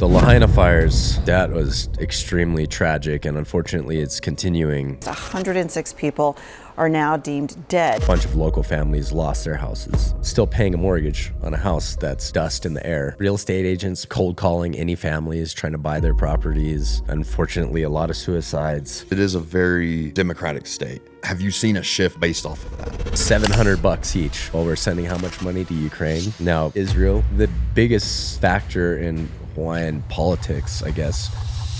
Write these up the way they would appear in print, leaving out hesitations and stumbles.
The Lahaina fires, that was extremely tragic, and unfortunately it's continuing. 106 people are now deemed dead. A bunch of local families lost their houses. Still paying a mortgage on a house that's dust in the air. Real estate agents cold calling any families trying to buy their properties. Unfortunately, a lot of suicides. It is a very democratic state. Have you seen a shift based off of that? $700 each while we're sending how much money to Ukraine. Now, Israel, the biggest factor in Hawaiian politics, I guess,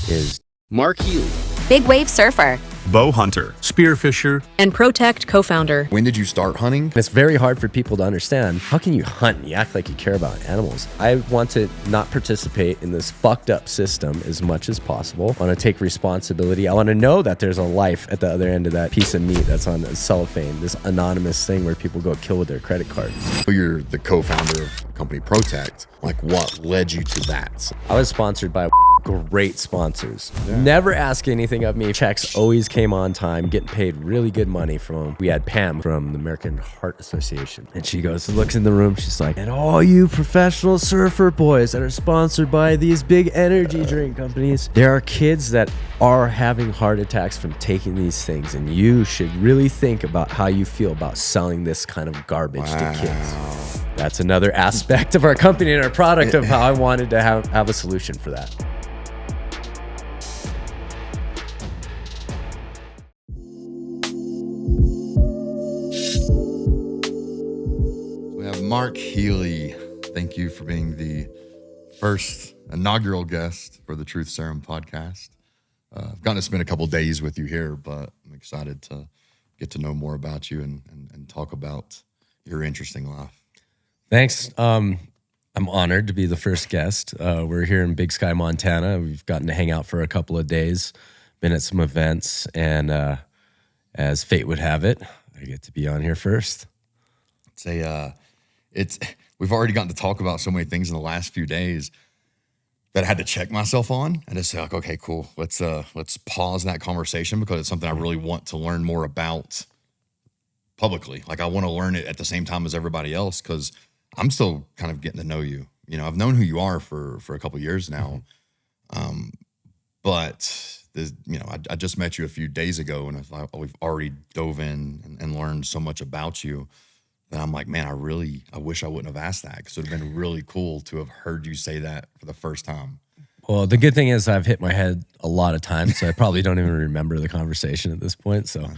is Mark Healey, big wave surfer, Bowhunter, spearfisher, and Protekt co-founder. When did you start hunting? It's very hard for people to understand. How can you hunt and you act like you care about animals? I want to not participate in this fucked up system as much as possible. I want to take responsibility. I want to know that there's a life at the other end of that piece of meat that's on cellophane, this anonymous thing where people go kill with their credit cards. You're the co-founder of the company Protekt. Like, what led you to that? I was sponsored by great sponsors. Yeah. Never ask anything of me. Checks always came on time, getting paid really good money from them. We had Pam from the American Heart Association, and she looks in the room, she's like, and all you professional surfer boys that are sponsored by these big energy drink companies, there are kids that are having heart attacks from taking these things, and you should really think about how you feel about selling this kind of garbage to kids. That's another aspect of our company and our product of how I wanted to have a solution for that. Mark Healey, thank you for being the first inaugural guest for the Truth Serum Podcast. I've gotten to spend a couple days with you here, but I'm excited to get to know more about you and talk about your interesting life. Thanks. I'm honored to be the first guest. We're here in Big Sky, Montana. We've gotten to hang out for a couple of days, been at some events, and as fate would have it, I get to be on here first. We've already gotten to talk about so many things in the last few days that I had to check myself on and just say, like, okay, cool. Let's pause that conversation because it's something I really want to learn more about publicly. Like, I want to learn it at the same time as everybody else because I'm still kind of getting to know you. You know, I've known who you are for a couple of years now, but I just met you a few days ago, and we've already dove in and learned so much about you. And I'm like, man, I wish I wouldn't have asked that because it would have been really cool to have heard you say that for the first time. Well, the good thing is I've hit my head a lot of times, so I probably don't even remember the conversation at this point. So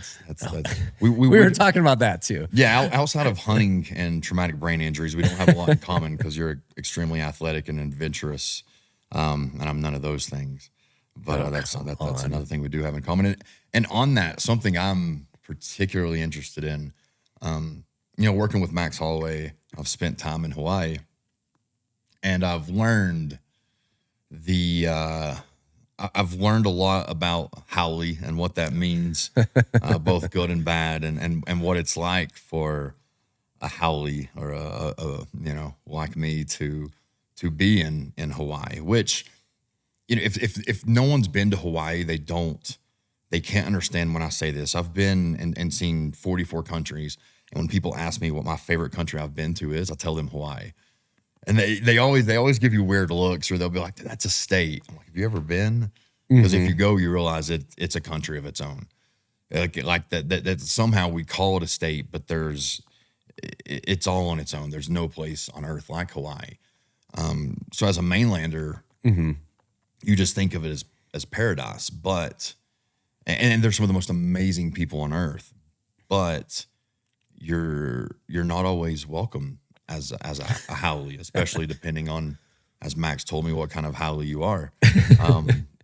we were talking about that too. Yeah, outside of hunting and traumatic brain injuries, we don't have a lot in common because you're extremely athletic and adventurous, and I'm none of those things. But that's another thing we do have in common. And on that, something I'm particularly interested in, working with Max Holloway, I've spent time in Hawaii, and I've learned a lot about haole and what that means, both good and bad, and what it's like for a haole or a like me to be in Hawaii. Which, if no one's been to Hawaii, they can't understand when I say this. I've been and seen 44 countries. And when people ask me what my favorite country I've been to is, I tell them Hawaii. And they always give you weird looks, or they'll be like, that's a state. I'm like, have you ever been? Because if you go, you realize it's a country of its own. Like that somehow we call it a state, but it's all on its own. There's no place on earth like Hawaii. So as a mainlander, you just think of it as paradise, and there's some of the most amazing people on earth, but you're not always welcome as a haole, especially depending on, as Max told me, what kind of haole you are.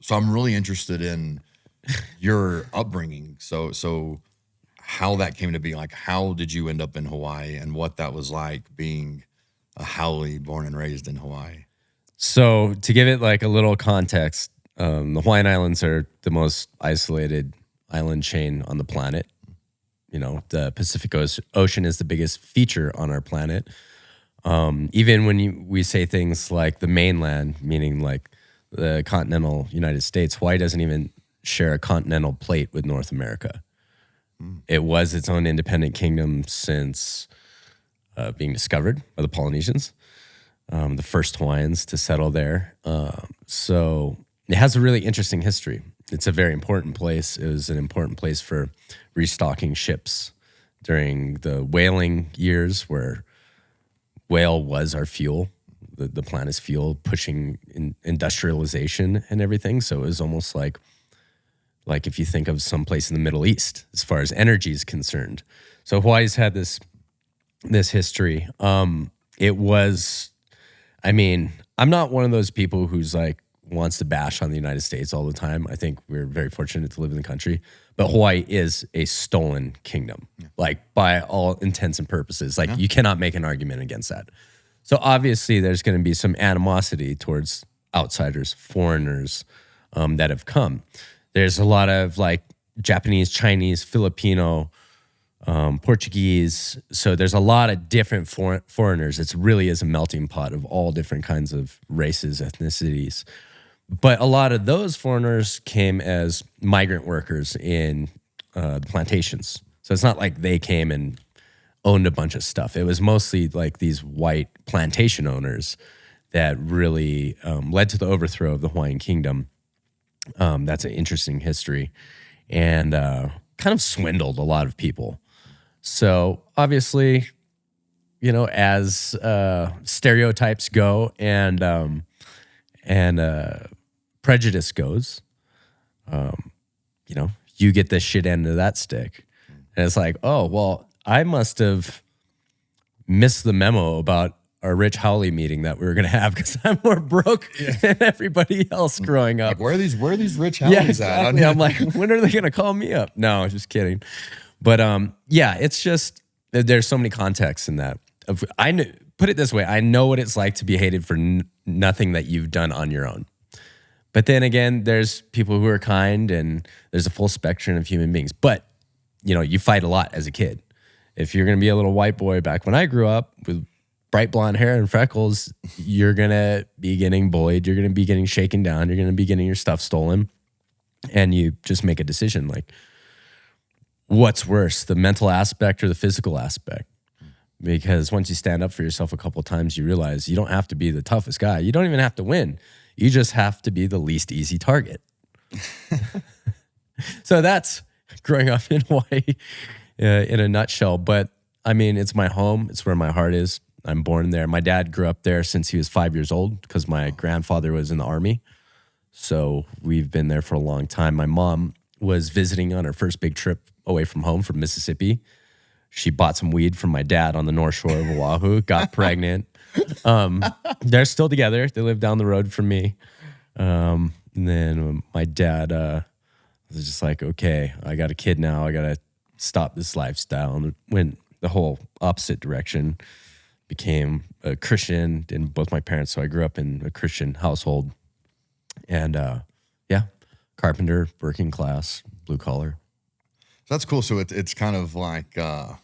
So I'm really interested in your upbringing. So how that came to be, like, how did you end up in Hawaii and what that was like being a haole born and raised in Hawaii? So to give it like a little context, the Hawaiian Islands are the most isolated island chain on the planet. The Pacific Ocean is the biggest feature on our planet. Even when we say things like the mainland, meaning like the continental United States, Hawaii doesn't even share a continental plate with North America. It was its own independent kingdom since being discovered by the Polynesians. the first Hawaiians to settle there. So it has a really interesting history. It's a very important place. It was an important place for restocking ships during the whaling years, where whale was our fuel, the planet's fuel, pushing industrialization and everything. So it was almost like if you think of some place in the Middle East as far as energy is concerned. So Hawaii's had this history. It was, I mean, I'm not one of those people who's like wants to bash on the United States all the time. I think we're very fortunate to live in the country, but Hawaii is a stolen kingdom, like by all intents and purposes. Like you cannot make an argument against that. So obviously there's going to be some animosity towards outsiders, foreigners that have come. There's a lot of like Japanese, Chinese, Filipino, Portuguese. So there's a lot of different foreigners. It really is a melting pot of all different kinds of races, ethnicities. But a lot of those foreigners came as migrant workers in the plantations. So it's not like they came and owned a bunch of stuff. It was mostly like these white plantation owners that really led to the overthrow of the Hawaiian kingdom. That's an interesting history, and kind of swindled a lot of people. So obviously, you know, as stereotypes go and prejudice goes, you know, you get the shit end of that stick. And it's like, oh, well, I must have missed the memo about our Rich Howley meeting that we were going to have because I'm more broke than everybody else growing up. Like, where are these Rich Howleys exactly. at? I'm like, when are they going to call me up? No, just kidding. But yeah, it's just, there's so many contexts in that. Put it this way, I know what it's like to be hated for nothing that you've done on your own. But then again, there's people who are kind, and there's a full spectrum of human beings. But, you know, you fight a lot as a kid. If you're going to be a little white boy back when I grew up with bright blonde hair and freckles, you're going to be getting bullied. You're going to be getting shaken down. You're going to be getting your stuff stolen. And you just make a decision like, what's worse, the mental aspect or the physical aspect? Because once you stand up for yourself a couple of times, you realize you don't have to be the toughest guy. You don't even have to win. You just have to be the least easy target. So that's growing up in Hawaii in a nutshell. But I mean, it's my home. It's where my heart is. I'm born there. My dad grew up there since he was 5 years old because my grandfather was in the Army. So we've been there for a long time. My mom was visiting on her first big trip away from home from Mississippi. She bought some weed from my dad on the North Shore of Oahu, got pregnant. They're still together. They live down the road from me. And then my dad was just like, okay, I got a kid now. I got to stop this lifestyle. And went the whole opposite direction. Became a Christian in both my parents. So I grew up in a Christian household. And yeah, carpenter, working class, blue collar. So that's cool. So it's kind of like I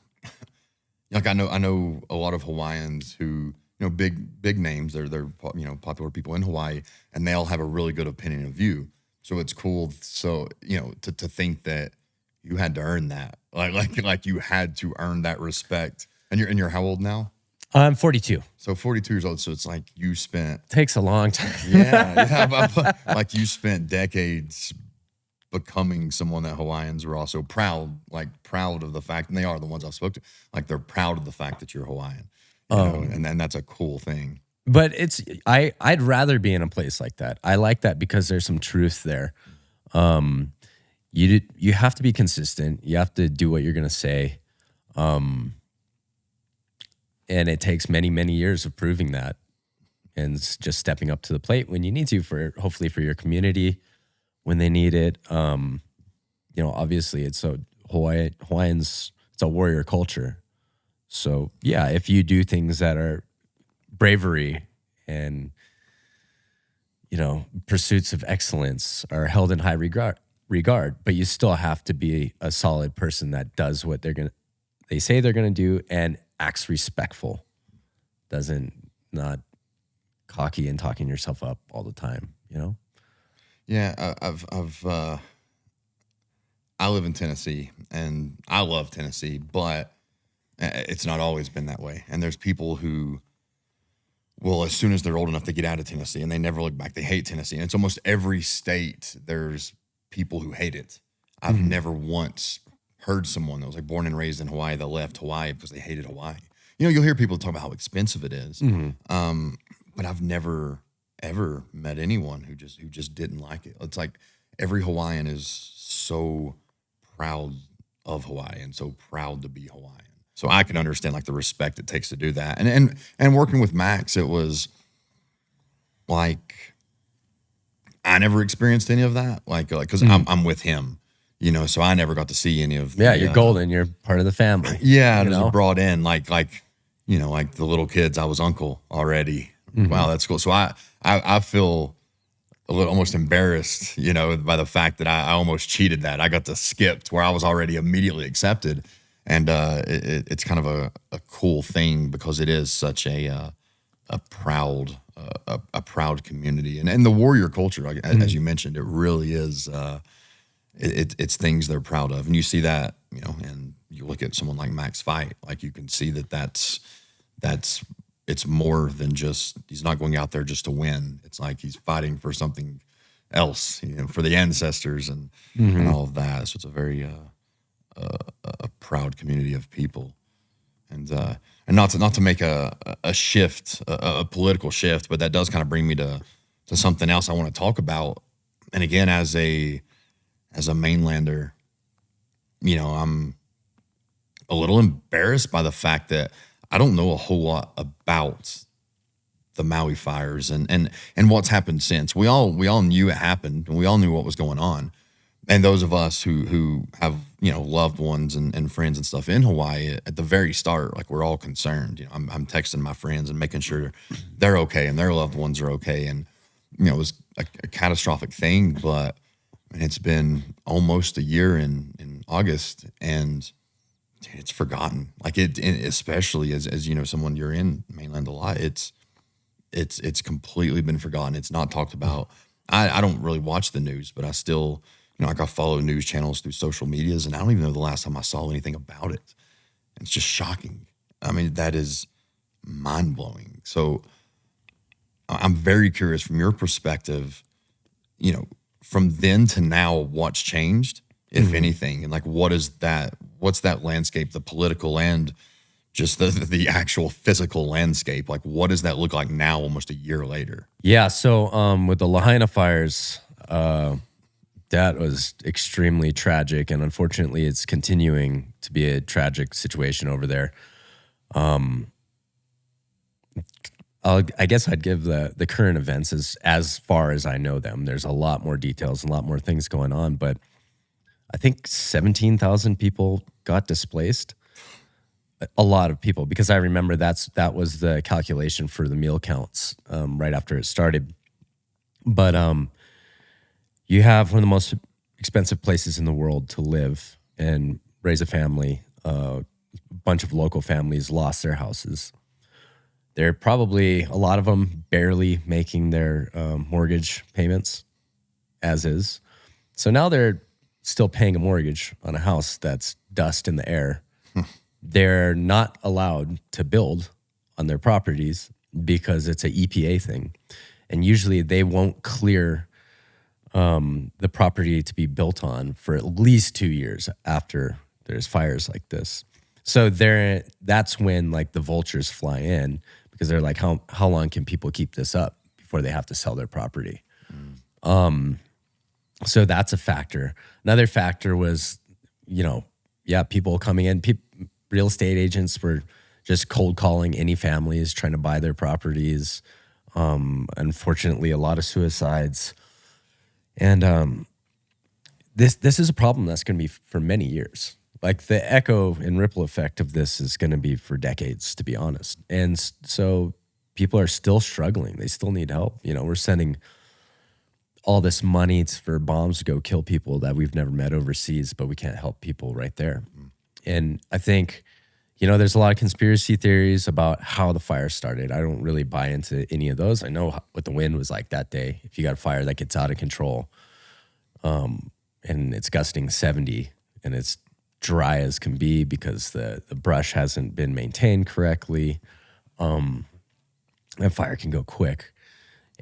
know a lot of Hawaiians who, you know, big names. They're you know, popular people in Hawaii, and they all have a really good opinion of you. So it's cool. So, you know, to think that you had to earn that, like you had to earn that respect. And you're how old now? I'm 42. So 42 years old. So it's like you spent Takes a long time. yeah, like you spent decades becoming someone that Hawaiians were also proud of the fact, and they are the ones I've spoke to, like they're proud of the fact that you're Hawaiian, you know, and then that's a cool thing. But I'd rather be in a place like that. I like that because there's some truth there. You have to be consistent. You have to do what you're going to say. And it takes many, many years of proving that and just stepping up to the plate when you need to hopefully for your community when they need it. You know, obviously it's Hawaiians, it's a warrior culture. So yeah, if you do things that are bravery and, you know, pursuits of excellence are held in high regard, but you still have to be a solid person that does what they say they're going to do and acts respectful, not cocky and talking yourself up all the time, you know? Yeah, I live in Tennessee, and I love Tennessee, but it's not always been that way. And there's people who well, as soon as they're old enough to get out of Tennessee, and they never look back. They hate Tennessee. And it's almost every state there's people who hate it. I've never once heard someone that was like born and raised in Hawaii that left Hawaii because they hated Hawaii. You know, you'll hear people talk about how expensive it is. But I've never ever met anyone who just didn't like it. It's like every Hawaiian is so proud of Hawaii and so proud to be Hawaiian. So I can understand like the respect it takes to do that. And working with Max, it was like I never experienced any of that. Like because I'm with him, you know, so I never got to see any of. Yeah, you're golden. You're part of the family. Yeah, it was brought in like you know, like the little kids. I was uncle already. Wow, that's cool. So I feel a little almost embarrassed, you know, by the fact that I almost cheated that. I got to skip to where I was already immediately accepted. And it's kind of a cool thing because it is such a proud community, and the warrior culture, as you mentioned, it really is. It's things they're proud of, and you see that, you know. And you look at someone like Max fight, like you can see that's it's more than just he's not going out there just to win. It's like he's fighting for something else, you know, for the ancestors and all of that. So it's a very a proud community of people, and not to make a shift, a political shift, but that does kind of bring me to something else I want to talk about. And again, as a mainlander, you know, I'm a little embarrassed by the fact that I don't know a whole lot about the Maui fires and what's happened since. We all knew it happened, and we all knew what was going on. And those of us who have, you know, loved ones and friends and stuff in Hawaii at the very start, like we're all concerned. You know, I'm texting my friends and making sure they're okay and their loved ones are okay. And, you know, it was a catastrophic thing, but it's been almost a year in August, and it's forgotten. Like especially as you know, someone you're in mainland a lot, it's completely been forgotten. It's not talked about. I don't really watch the news, but I still, you know, like I follow news channels through social medias, and I don't even know the last time I saw anything about it. It's just shocking. I mean, that is mind-blowing. So I'm very curious from your perspective, you know, from then to now, what's changed, if anything, and like what's that landscape, the political and just the actual physical landscape? Like, what does that look like now, almost a year later? Yeah. So with the Lahaina fires, that was extremely tragic, and unfortunately, it's continuing to be a tragic situation over there. I guess I'd give the current events as far as I know them. There's a lot more details, a lot more things going on, but I think 17,000 people got displaced. A lot of people, because I remember that was the calculation for the meal counts right after it started. But you have one of the most expensive places in the world to live and raise a family. A bunch of local families lost their houses. They're probably, a lot of them, barely making their mortgage payments as is. So now they're still paying a mortgage on a house that's dust in the air. They're not allowed to build on their properties because it's an EPA thing. And usually they won't clear the property to be built on for at least 2 years after there's fires like this. So that's when like the vultures fly in, because they're like, how long can people keep this up before they have to sell their property? So that's a factor. Another factor was, you know, people coming in. Real estate agents were just cold calling any families trying to buy their properties. Unfortunately, a lot of suicides. And this is a problem that's going to be for many years. Like the echo and ripple effect of this is going to be for decades, to be honest. And so people are still struggling. They still need help. You know, we're sending all this money for bombs to go kill people that we've never met overseas, but we can't help people right there. And I think, you know, there's a lot of conspiracy theories about how the fire started. I don't really buy into any of those. I know what the wind was like that day. If you got a fire that gets out of control, and it's gusting 70 and it's dry as can be because the brush hasn't been maintained correctly. and fire can go quick.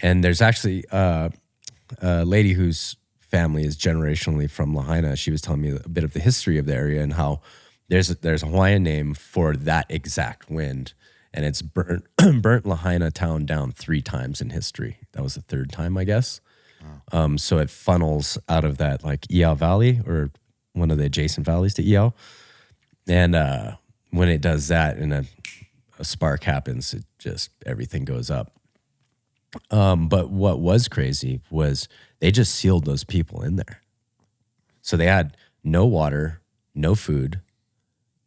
And there's actually a lady whose family is generationally from Lahaina. She was telling me a bit of the history of the area and how there's a Hawaiian name for that exact wind, and it's burnt Lahaina town down 3 times in history. That was the 3rd time, I guess. Wow. So it funnels out of that like Iao Valley or one of the adjacent valleys to Iao. And when it does that and a spark happens, it just, everything goes up. But what was crazy was they just sealed those people in there. So they had no water, no food,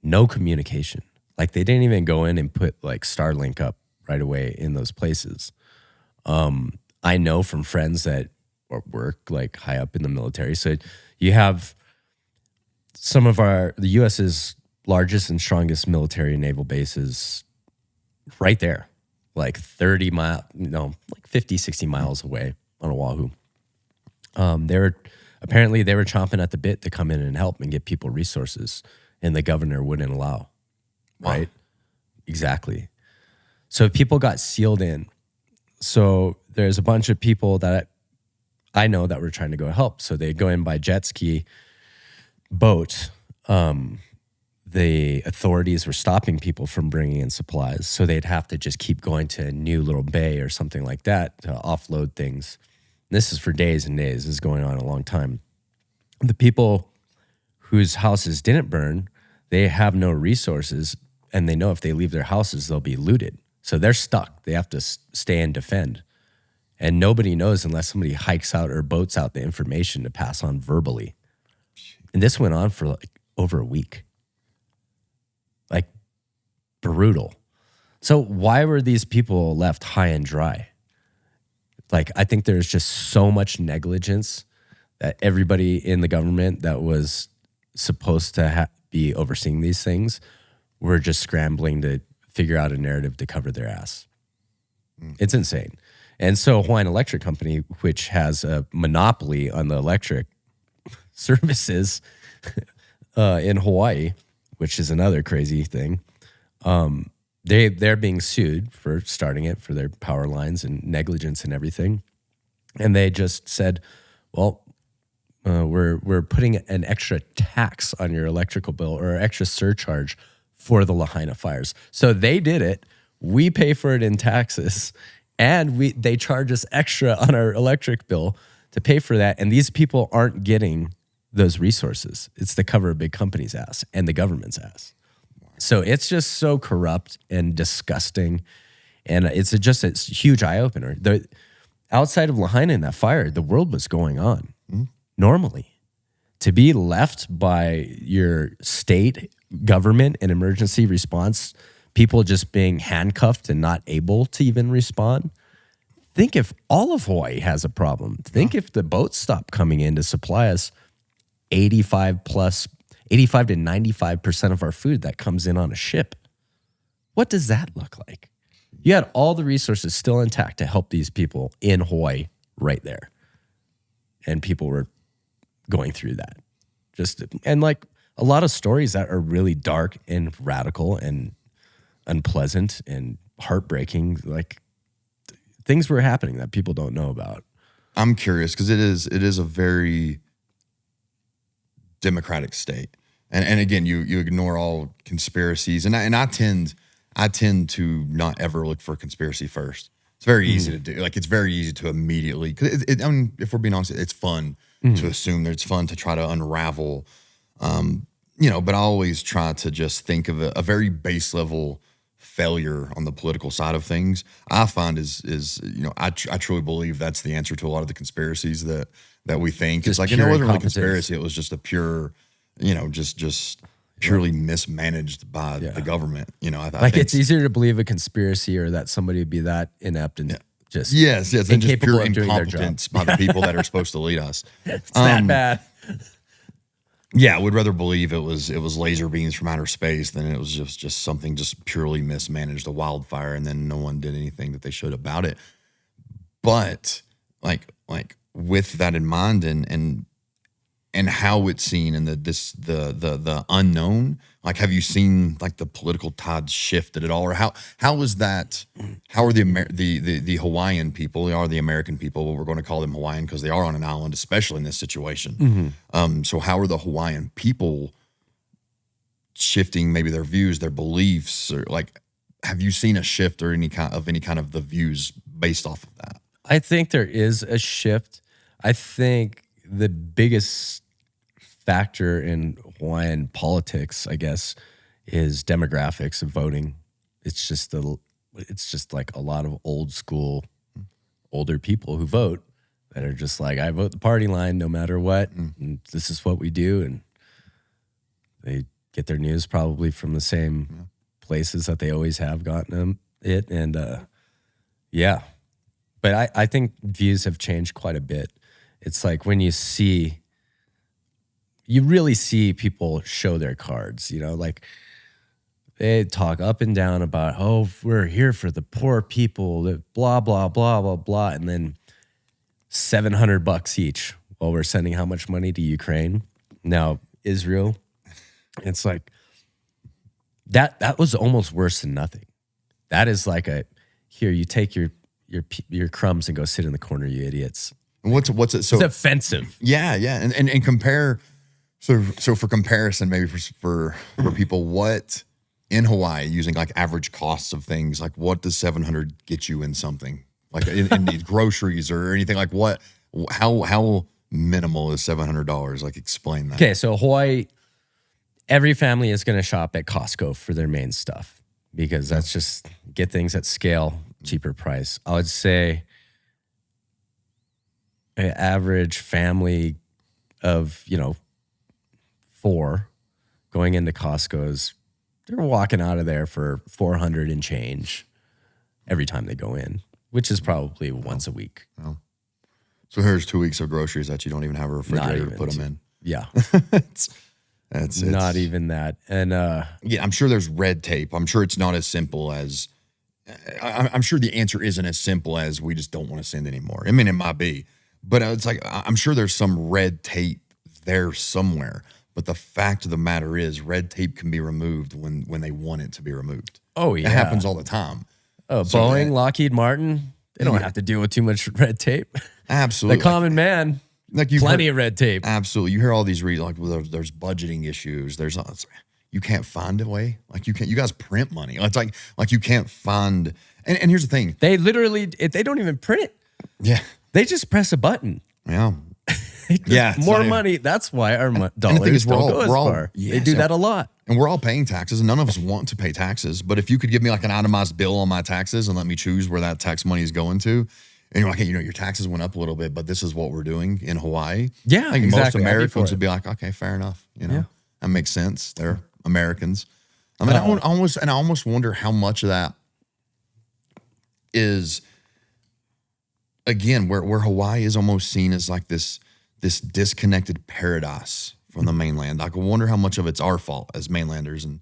no communication. Like they didn't even go in and put like Starlink up right away in those places. I know from friends that work like high up in the military. So you have some of the U.S.'s largest and strongest military and naval bases right there, like 50, 60 miles away on Oahu. They were chomping at the bit to come in and help and get people resources, and the governor wouldn't allow. Wow. Right? Exactly. So people got sealed in. So there's a bunch of people that I know that were trying to go help. So they go in by jet ski, boat. The authorities were stopping people from bringing in supplies. So they'd have to just keep going to a new little bay or something like that to offload things. This is for days and days. This is going on a long time. The people whose houses didn't burn, they have no resources, and they know if they leave their houses, they'll be looted. So they're stuck. They have to stay and defend. And nobody knows unless somebody hikes out or boats out the information to pass on verbally. And this went on for like over a week. Like brutal. So why were these people left high and dry? Like, I think there's just so much negligence that everybody in the government that was supposed to be overseeing these things were just scrambling to figure out a narrative to cover their ass. It's insane. And so Hawaiian Electric Company, which has a monopoly on the electric services in Hawaii, which is another crazy thing, they're being sued for starting it, for their power lines and negligence and everything. And they just said, well, we're putting an extra tax on your electrical bill or extra surcharge for the Lahaina fires. So they did it. We pay for it in taxes, and they charge us extra on our electric bill to pay for that. And these people aren't getting those resources. It's to cover a big company's ass and the government's ass. So it's just so corrupt and disgusting. And it's just a huge eye-opener. Outside of Lahaina in that fire, the world was going on normally. To be left by your state government and emergency response, people just being handcuffed and not able to even respond. Think if all of Hawaii has a problem. Think if the boats stop coming in to supply us 85 to 95% of our food that comes in on a ship. What does that look like? You had all the resources still intact to help these people in Hawaii right there. And people were going through that. And like a lot of stories that are really dark and radical and unpleasant and heartbreaking, like things were happening that people don't know about. I'm curious because it is a very democratic state. And again, you ignore all conspiracies, and I tend to not ever look for conspiracy first. It's very easy to do. Like it's very easy to immediately. Cause I mean, if we're being honest, it's fun to assume that it's fun to try to unravel. But I always try to just think of a very base level failure on the political side of things. I find I truly believe that's the answer to a lot of the conspiracies that we think. It's like, it wasn't really a conspiracy. It was just a pure, just purely mismanaged by the government. I think it's easier to believe a conspiracy or that somebody would be that inept and just yes, and just pure of doing their incompetence by the people that are supposed to lead us. It's that bad. Yeah, I would rather believe it was laser beams from outer space than it was just something just purely mismanaged, a wildfire, and then no one did anything that they should about it. But like with that in mind, and and how it's seen and the unknown. Like, have you seen like the political tides shifted at all, or how is that? How are the Hawaiian people, they are the American people, but we're going to call them Hawaiian because they are on an island, especially in this situation. So how are the Hawaiian people shifting maybe their views, their beliefs, or like, have you seen a shift or any kind of the views based off of that? I think there is a shift. I think the biggest factor in Hawaiian politics, I guess, is demographics of voting. It's just like a lot of old school, older people who vote that are just like, I vote the party line no matter what, and this is what we do, and they get their news probably from the same places that they always have gotten them it, and yeah. But I think views have changed quite a bit. It's like when you really see people show their cards, like they talk up and down about, oh, we're here for the poor people, blah, blah, blah, blah, blah. And then $700 each while we're sending how much money to Ukraine? Now, Israel, it's like, that was almost worse than nothing. That is like here, you take your crumbs and go sit in the corner, you idiots. And what's it? So it's offensive. Yeah. And compare. So for comparison, maybe for people, what in Hawaii, using like average costs of things, like what does $700 get you in something? Like in these groceries or anything, like how minimal is $700? Like, explain that. Okay, so Hawaii, every family is going to shop at Costco for their main stuff because that's just get things at scale, cheaper price. I would say an average family of, 4 going into Costco's, they're walking out of there for $400 and change every time they go in, which is probably once a week. Oh. So here's 2 weeks of groceries that you don't even have a refrigerator to put them in. Yeah. It's not even that. And yeah, I'm sure there's red tape. I'm sure it's not as simple as, I'm sure the answer isn't as simple as we just don't want to send anymore. I mean, it might be, but it's like, I'm sure there's some red tape there somewhere. But the fact of the matter is, red tape can be removed when they want it to be removed. Oh, yeah. It happens all the time. Oh, so Boeing, Lockheed Martin, they don't have to deal with too much red tape. Absolutely. The common man, like plenty of red tape. Absolutely. You hear all these reasons, like, well, there's budgeting issues. You can't find a way. Like, you guys print money. It's like you can't find, and here's the thing. They literally, they don't even print it. Yeah. They just press a button. Yeah. Yeah, more money. That's why our dollars don't go as far. Yeah, they do that a lot. And we're all paying taxes, and none of us want to pay taxes. But if you could give me like an itemized bill on my taxes and let me choose where that tax money is going to, and you're like, hey, your taxes went up a little bit, but this is what we're doing in Hawaii. Yeah, I think exactly. most Americans would be like, okay, fair enough. That makes sense. They're Americans. I mean, I almost wonder how much of that is, again, where Hawaii is almost seen as like this disconnected paradise from the mainland. Like, I wonder how much of it's our fault as mainlanders, and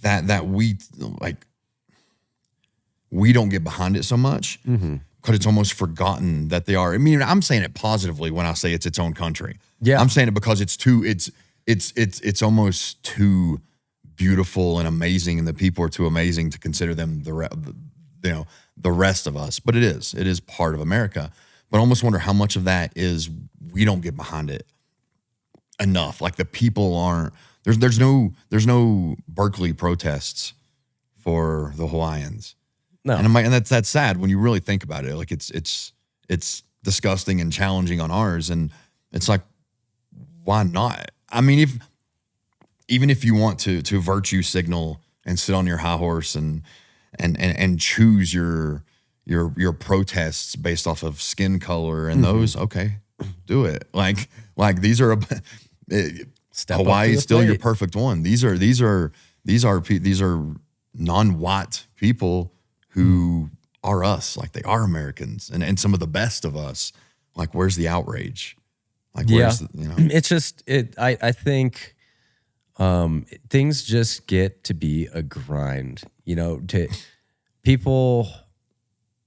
that we don't get behind it so much because it's almost forgotten that they are. I mean, I'm saying it positively when I say it's its own country. Yeah, I'm saying it because it's almost too beautiful and amazing, and the people are too amazing to consider them the rest of us. But it is part of America. But I almost wonder how much of that is we don't get behind it enough. Like, the people aren't. There's no Berkeley protests for the Hawaiians. No, and that's sad when you really think about it. Like, it's disgusting and challenging on ours, and it's like, why not? I mean, even if you want to virtue signal and sit on your high horse and choose your protests based off of skin color and those, okay, do it. Like these are Hawaii is still your perfect one. These are non-white people who are us. Like, they are Americans and some of the best of us. Like, where's the outrage? Like, where's it's just I think things just get to be a grind. People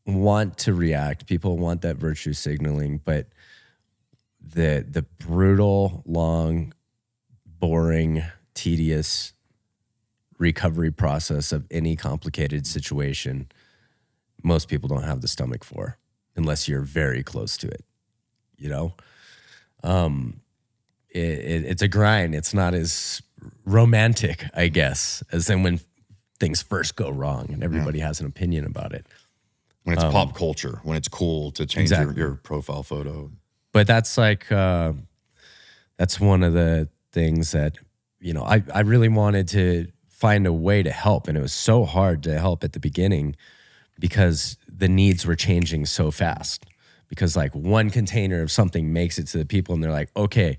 want to react. People want that virtue signaling, but the brutal, long, boring, tedious recovery process of any complicated situation, most people don't have the stomach for, unless you're very close to it. You know, it's a grind. It's not as romantic, I guess, as then when things first go wrong and everybody has an opinion about it. When it's pop culture, when it's cool to change your profile photo. But that's like, that's one of the things that, you know, I really wanted to find a way to help. And it was so hard to help at the beginning because the needs were changing so fast. Because like one container of something makes it to the people and they're like, okay,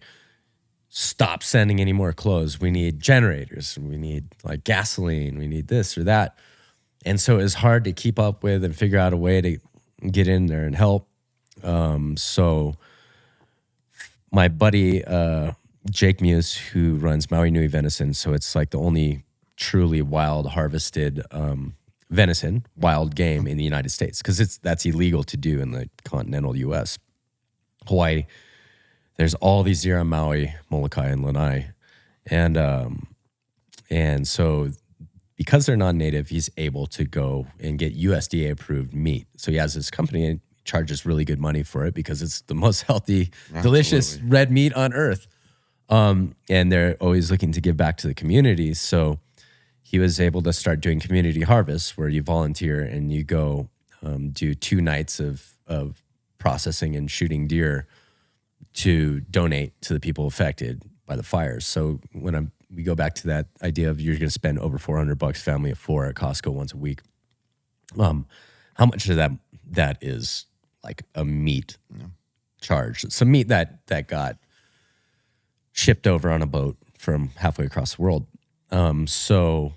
stop sending any more clothes. We need generators. We need like gasoline. We need this or that. And so it was hard to keep up with and figure out a way to get in there and help. So my buddy, Jake Muse, who runs Maui Nui Venison, so it's like the only truly wild harvested venison, wild game in the United States, because that's illegal to do in the continental U.S. Hawaii, there's all these deer on Maui, Molokai, and Lanai, and so because they're non-native, he's able to go and get USDA approved meat. So he has this company and charges really good money for it because it's the most healthy, delicious red meat on earth. And they're always looking to give back to the community. So he was able to start doing community harvests where you volunteer and you go do 2 nights of processing and shooting deer to donate to the people affected by the fires. So when we go back to that idea of you're going to spend over $400 family of 4 at Costco once a week, how much of that is like a meat charge? Some meat that got shipped over on a boat from halfway across the world. So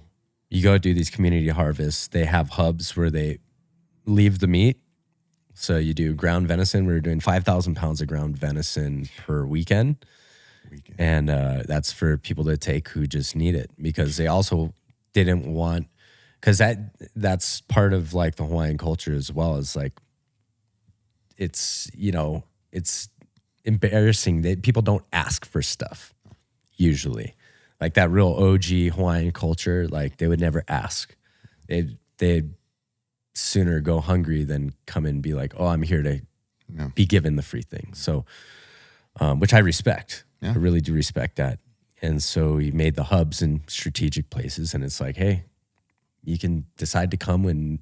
you go do these community harvests. They have hubs where they leave the meat. So you do ground venison. We're doing 5,000 pounds of ground venison per weekend. And that's for people to take who just need it, because they also didn't want, because that's part of like the Hawaiian culture as well, is like, it's, you know, it's embarrassing that people don't ask for stuff usually. Like that real OG Hawaiian culture, like they would never ask. They'd sooner go hungry than come and be like, oh, I'm here to be given the free thing. So, which I respect. I really do respect that. And so he made the hubs in strategic places, and it's like, hey, you can decide to come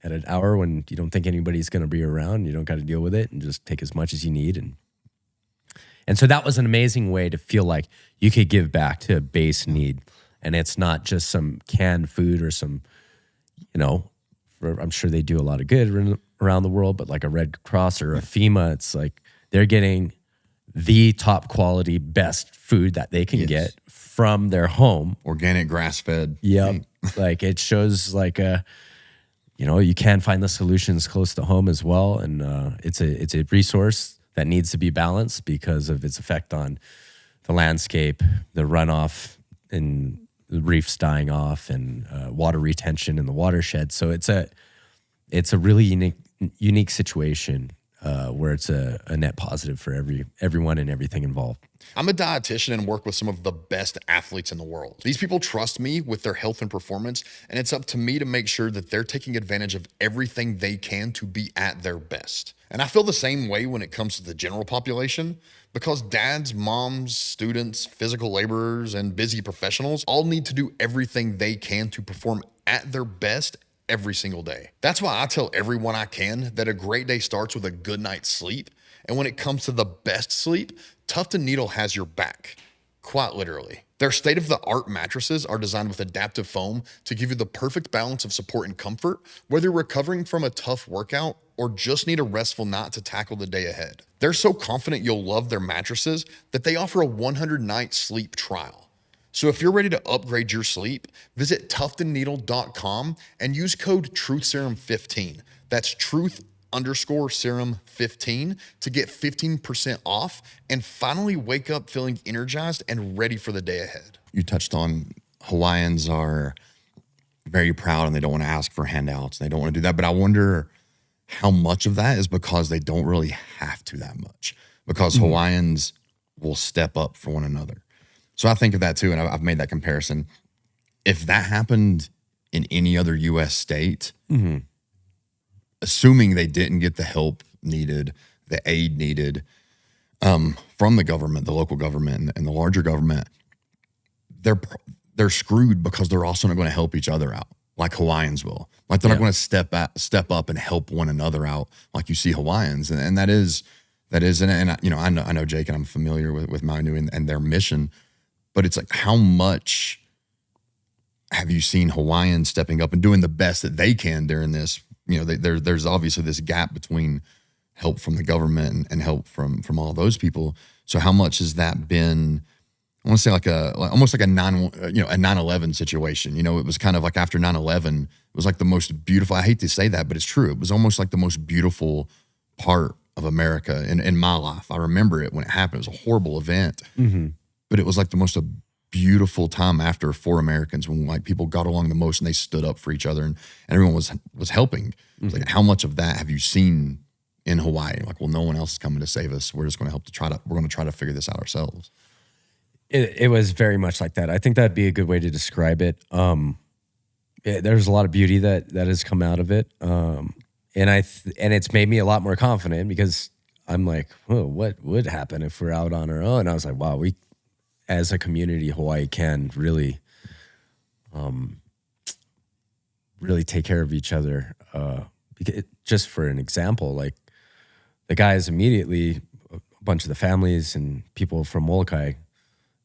at an hour when you don't think anybody's going to be around. You don't got to deal with it, and just take as much as you need. And so that was an amazing way to feel like you could give back to a base need. And it's not just some canned food or some, you know, I'm sure they do a lot of good around the world, but like a Red Cross or a FEMA, it's like they're getting the top quality, best food that they can get from their home. Organic, grass-fed. Yep. Like it shows like you can find the solutions close to home as well. And it's a resource that needs to be balanced because of its effect on the landscape, the runoff and the reefs dying off, and water retention in the watershed. So it's a really unique situation where it's a net positive for everyone and everything involved. I'm a dietitian and work with some of the best athletes in the world. These people trust me with their health and performance, and it's up to me to make sure that they're taking advantage of everything they can to be at their best. And I feel the same way when it comes to the general population, because dads, moms, students, physical laborers, and busy professionals all need to do everything they can to perform at their best every single day. That's why I tell everyone I can that a great day starts with a good night's sleep. And when it comes to the best sleep, Tuft Needle has your back, quite literally. Their state-of-the-art mattresses are designed with adaptive foam to give you the perfect balance of support and comfort, whether you're recovering from a tough workout or just need a restful night to tackle the day ahead. They're so confident you'll love their mattresses that they offer a 100-night sleep trial. So if you're ready to upgrade your sleep, visit tuftandneedle.com and use code TruthSerum15. That's Truth_Serum15 to get 15% off and finally wake up feeling energized and ready for the day ahead. You touched on Hawaiians are very proud and they don't want to ask for handouts. They don't want to do that. But I wonder how much of that is because they don't really have to that much. because Hawaiians will step up for one another. So I think of that too, and I've made that comparison. If that happened in any other U.S. state, assuming they didn't get the help needed, the aid needed from the government, the local government, and the larger government, they're screwed because they're also not going to help each other out like Hawaiians will. Like they're not going to step up and help one another out like you see Hawaiians, and that is, and you know, I know Jake, and I'm familiar with Maui Nui and their mission, but it's like, how much have you seen Hawaiians stepping up and doing the best that they can during this? You know, there's obviously this gap between help from the government and help from all those people. So how much has that been? I want to say almost like a 9/11 situation. You know, it was kind of like after 9/11, it was like the most beautiful. I hate to say that, but it's true. It was almost like the most beautiful part of America in my life. I remember it when it happened. It was a horrible event, but it was like the most beautiful time after for Americans when like people got along the most and they stood up for each other and everyone was helping. It's like, how much of that have you seen in Hawaii? Like, well, no one else is coming to save us. We're just going to we're going to try to figure this out ourselves. It was very much like that. I think that'd be a good way to describe it. There's a lot of beauty that has come out of it. And it's made me a lot more confident because I'm like, oh, what would happen if we're out on our own? I was like, wow, we, as a community, Hawaii can really, really take care of each other. Just for an example, like the guys immediately, a bunch of the families and people from Molokai,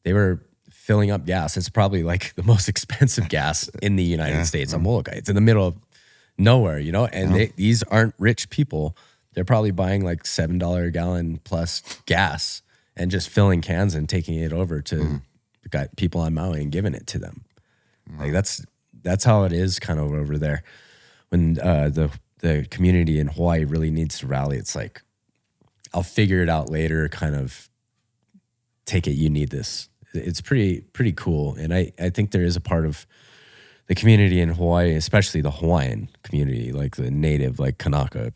they were filling up gas. It's probably like the most expensive gas in the United States on Molokai. It's in the middle of nowhere, you know, and these aren't rich people. They're probably buying like $7 a gallon plus gas and just filling cans and taking it over to the people on Maui and giving it to them. Like that's how it is kind of over there. When the community in Hawaii really needs to rally, it's like, I'll figure it out later, kind of take it, you need this. It's pretty cool. And I think there is a part of the community in Hawaii, especially the Hawaiian community, like the native, like Kanaka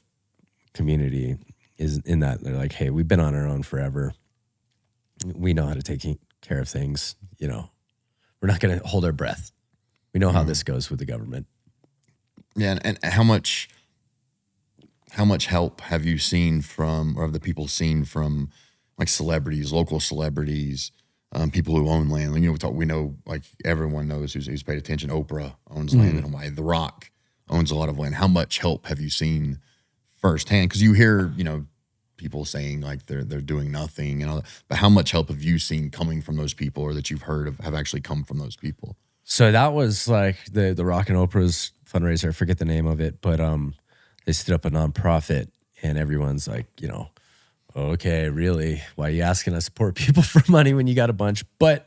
community, is in that they're like, hey, we've been on our own forever. We know how to take care of things. You know, we're not going to hold our breath. We know how this goes with the government. Yeah, and how much help have you seen from, or have the people seen from, like celebrities, local celebrities, people who own land? You know, we know, like everyone knows who's paid attention. Oprah owns land in Hawaii. The Rock owns a lot of land. How much help have you seen firsthand? Because you hear, you know, people saying like they're doing nothing and all that, but how much help have you seen coming from those people, or that you've heard of have actually come from those people? So that was like the Rock and Oprah's fundraiser. I forget the name of it, but they stood up a nonprofit, and everyone's like, you know, okay, really? Why are you asking us poor people for money when you got a bunch? But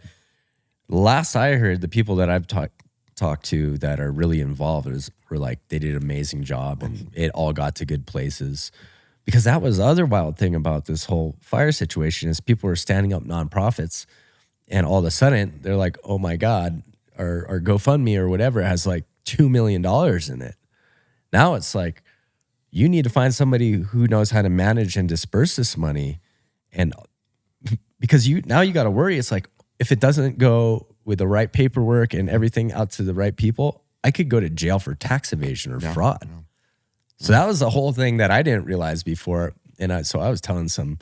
last I heard, the people that I've talked to that are really involved were like, they did an amazing job and it all got to good places. Because that was the other wild thing about this whole fire situation is people were standing up nonprofits, and all of a sudden they're like, oh my God, our GoFundMe or whatever has like $2 million in it. Now it's like, you need to find somebody who knows how to manage and disperse this money. And because now you got to worry. It's like, if it doesn't go with the right paperwork and everything out to the right people, I could go to jail for tax evasion or fraud. Yeah. So that was the whole thing that I didn't realize before. And so I was telling some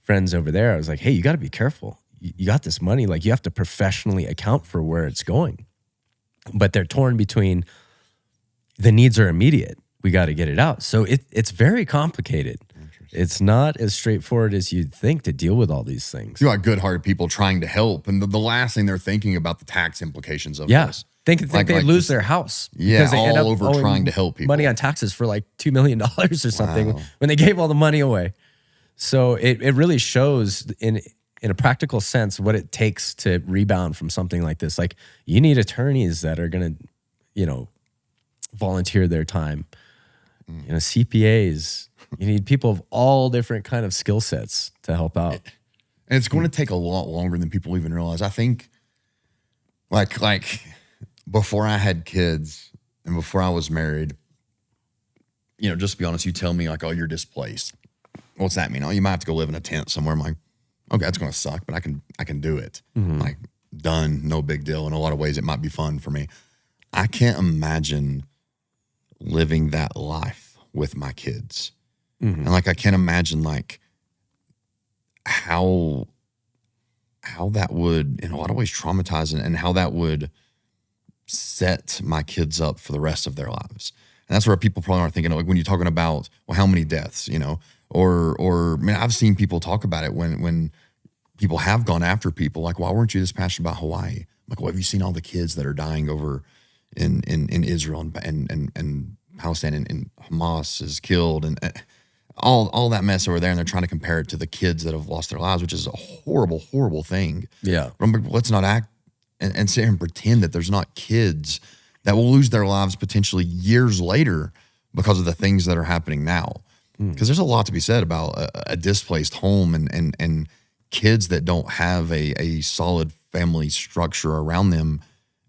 friends over there, I was like, hey, you got to be careful. You got this money. Like, you have to professionally account for where it's going. But they're torn between the needs are immediate. We got to get it out. So it's very complicated. It's not as straightforward as you'd think to deal with all these things. You got good-hearted people trying to help, and the last thing they're thinking about the tax implications of this. Think they lose their house. Yeah, because they end up all over trying to help people. Money on taxes for like $2 million or something when they gave all the money away. So it really shows in a practical sense what it takes to rebound from something like this. Like, you need attorneys that are going to, you know, volunteer their time. You know, CPAs. You need people of all different kind of skill sets to help out. And it's going to take a lot longer than people even realize. I think, like before I had kids and before I was married, you know, just to be honest, you tell me like, oh, you're displaced. what's that mean? Oh, you might have to go live in a tent somewhere. I'm like, okay, that's going to suck, but I can do it. Like, done, no big deal. In a lot of ways, it might be fun for me. I can't imagine living that life with my kids. And like, I can't imagine like how that would, in a lot of ways, traumatize and how that would set my kids up for the rest of their lives. And that's where people probably aren't thinking, like, when you're talking about, well, how many deaths, you know, or I mean, I've seen people talk about it when people have gone after people, like, why weren't you this passionate about Hawaii? Like, well, have you seen all the kids that are dying over in Israel and Palestine and Hamas is killed and all that mess over there, and they're trying to compare it to the kids that have lost their lives, which is a horrible, horrible thing. Yeah. But let's not act and sit here and pretend that there's not kids that will lose their lives potentially years later because of the things that are happening now. Because there's a lot to be said about a displaced home and kids that don't have a solid family structure around them,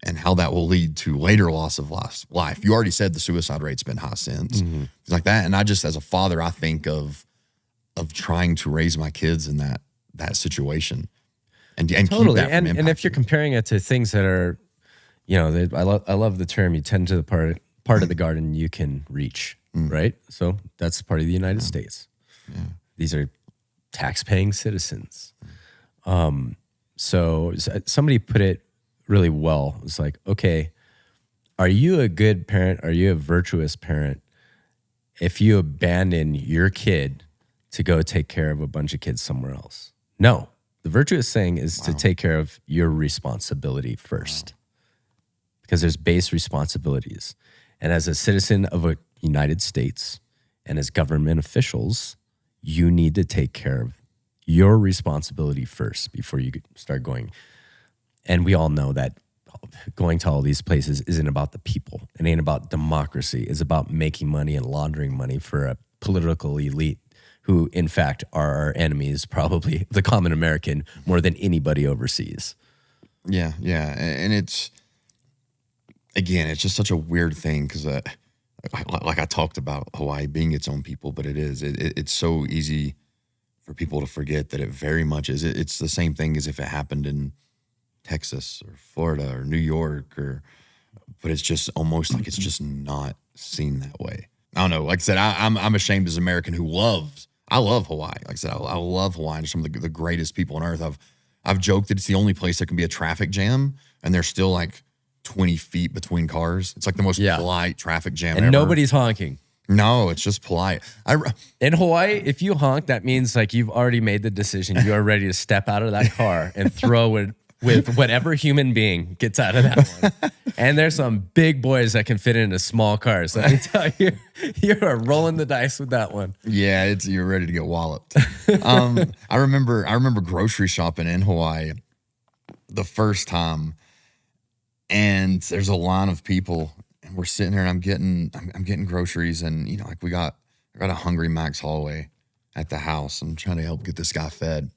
and how that will lead to later loss of life. You already said the suicide rate's been high since. Things like that. And I just, as a father, I think of trying to raise my kids in that situation. And totally. Keep that from and if you're comparing it to things that are, you know, I love the term, you tend to the part of the garden you can reach, right? So that's part of the United States. Yeah. These are tax-paying citizens. So somebody put it really well. It's like, okay, are you a good parent? Are you a virtuous parent if you abandon your kid to go take care of a bunch of kids somewhere else? No. The virtuous thing is to take care of your responsibility first, because there's base responsibilities. And as a citizen of a United States and as government officials, you need to take care of your responsibility first before you start going. And we all know that going to all these places isn't about the people. It ain't about democracy. It's about making money and laundering money for a political elite who, in fact, are our enemies, probably the common American, more than anybody overseas. Yeah, yeah. And it's, again, it's just such a weird thing because, like I talked about Hawaii being its own people, but it's so easy for people to forget that it very much is. It's the same thing as if it happened in Texas or Florida or New York, but it's just almost like it's just not seen that way. I don't know. Like I said, I'm ashamed as an American who I love Hawaii. Like I said, I love Hawaii. And some of the greatest people on earth. I've joked that it's the only place that can be a traffic jam, and there's still like 20 feet between cars. It's like the most polite traffic jam and ever. Nobody's honking. No, it's just polite. In Hawaii, if you honk, that means like you've already made the decision. You are ready to step out of that car and throw it with whatever human being gets out of that one. And there's some big boys that can fit in a small car. So let me tell you, you are rolling the dice with that one. Yeah, you're ready to get walloped. I remember grocery shopping in Hawaii the first time, and there's a line of people, and we're sitting there, and I'm getting groceries, and you know, like I got a Hungry Max hallway at the house. I'm trying to help get this guy fed,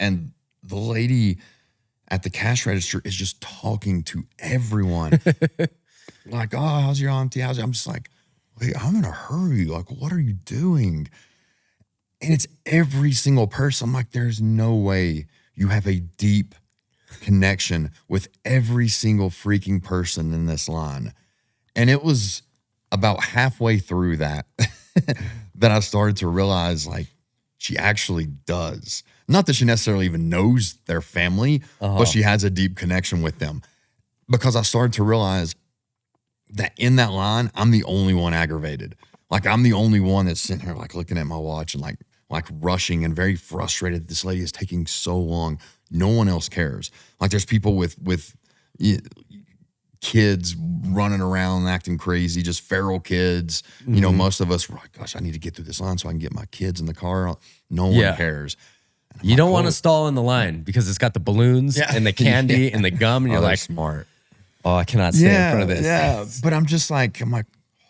and the lady at the cash register is just talking to everyone. Like, oh, how's your auntie? I'm just like, wait, I'm in a hurry. Like, what are you doing? And it's every single person. I'm like, there's no way you have a deep connection with every single freaking person in this line. And it was about halfway through that I started to realize, like, she actually does. Not that she necessarily even knows their family, but she has a deep connection with them. Because I started to realize that in that line, I'm the only one aggravated. Like, I'm the only one that's sitting here, like, looking at my watch and like rushing and very frustrated. This lady is taking so long. No one else cares. Like, there's people with kids running around acting crazy, just feral kids. You know, most of us were like, gosh, I need to get through this line so I can get my kids in the car. No one cares. You don't want to stall in the line because it's got the balloons and the candy and the gum, and you're like, smart. Oh, I cannot stay in front of this. Yeah, but I'm like,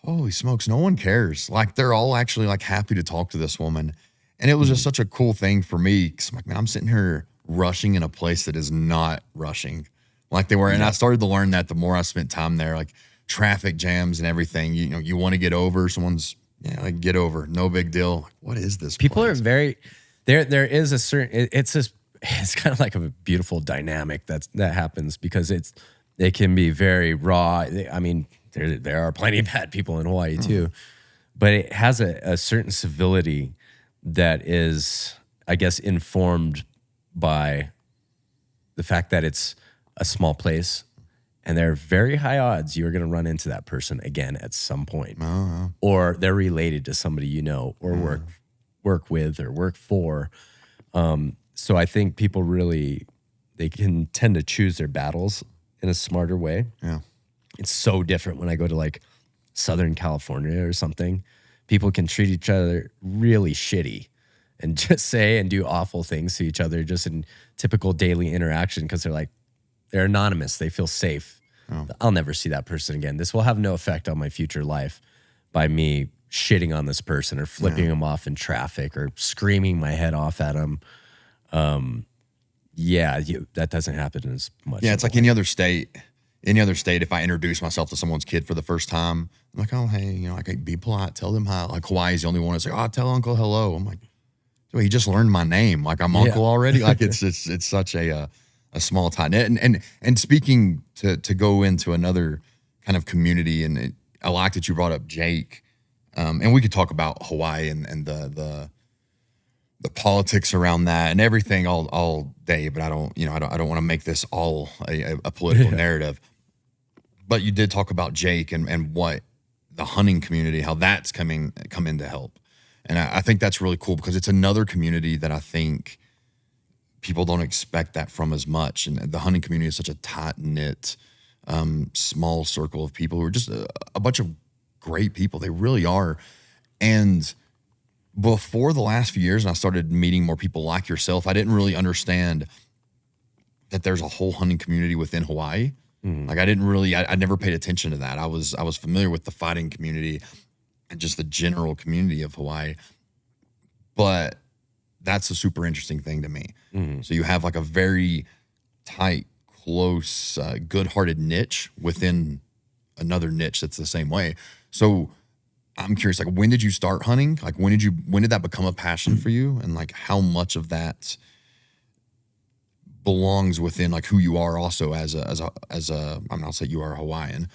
holy smokes, no one cares. Like, they're all actually like happy to talk to this woman. And it was just such a cool thing for me, because I'm like, man, I'm sitting here rushing in a place that is not rushing like they were. And I started to learn that the more I spent time there, like traffic jams and everything, you know, you want to get over, someone's Yeah, like get over, no big deal. What is this? People place? are very there is a certain it's kind of like a beautiful dynamic that happens because it can be very raw. I mean, there are plenty of bad people in Hawaii too, but it has a certain civility that is, I guess, informed by the fact that it's a small place and there are very high odds you're going to run into that person again at some point. Or they're related to somebody you know or work with or work for. So I think people they can tend to choose their battles in a smarter way. Yeah. It's so different when I go to like Southern California or something. People can treat each other really shitty and just say and do awful things to each other just in typical daily interaction because they're anonymous. They feel safe. I'll never see that person again. This will have no effect on my future life by me shitting on this person or flipping them off in traffic or screaming my head off at them. That doesn't happen as much. Yeah, it's like any other state. If I introduce myself to someone's kid for the first time, I'm like, oh, hey, I can be polite, tell them hi. Like Hawaii's the only one that's like, oh, tell Uncle hello. I'm like, well, he just learned my name. Like I'm Uncle already. Like it's such a small tight knit. And speaking to go into another kind of community, and I like that you brought up Jake. And we could talk about Hawaii and the politics around that and everything all day, but I don't want to make this all a political narrative. But you did talk about Jake and what the hunting community, how that's come in to help. And I think that's really cool because it's another community that I think people don't expect that from as much. And the hunting community is such a tight-knit, small circle of people who are just a bunch of great people. They really are. And before the last few years, and I started meeting more people like yourself, I didn't really understand that there's a whole hunting community within Hawaii. Like I never paid attention to that. I was familiar with the fighting community and just the general community of Hawaii, but that's a super interesting thing to me. So you have like a very tight, close, good-hearted niche within another niche that's the same way. So I'm curious, like, when did you start hunting? Like, when did that become a passion for you? And like, how much of that belongs within like who you are also as a I'm not saying you are a Hawaiian,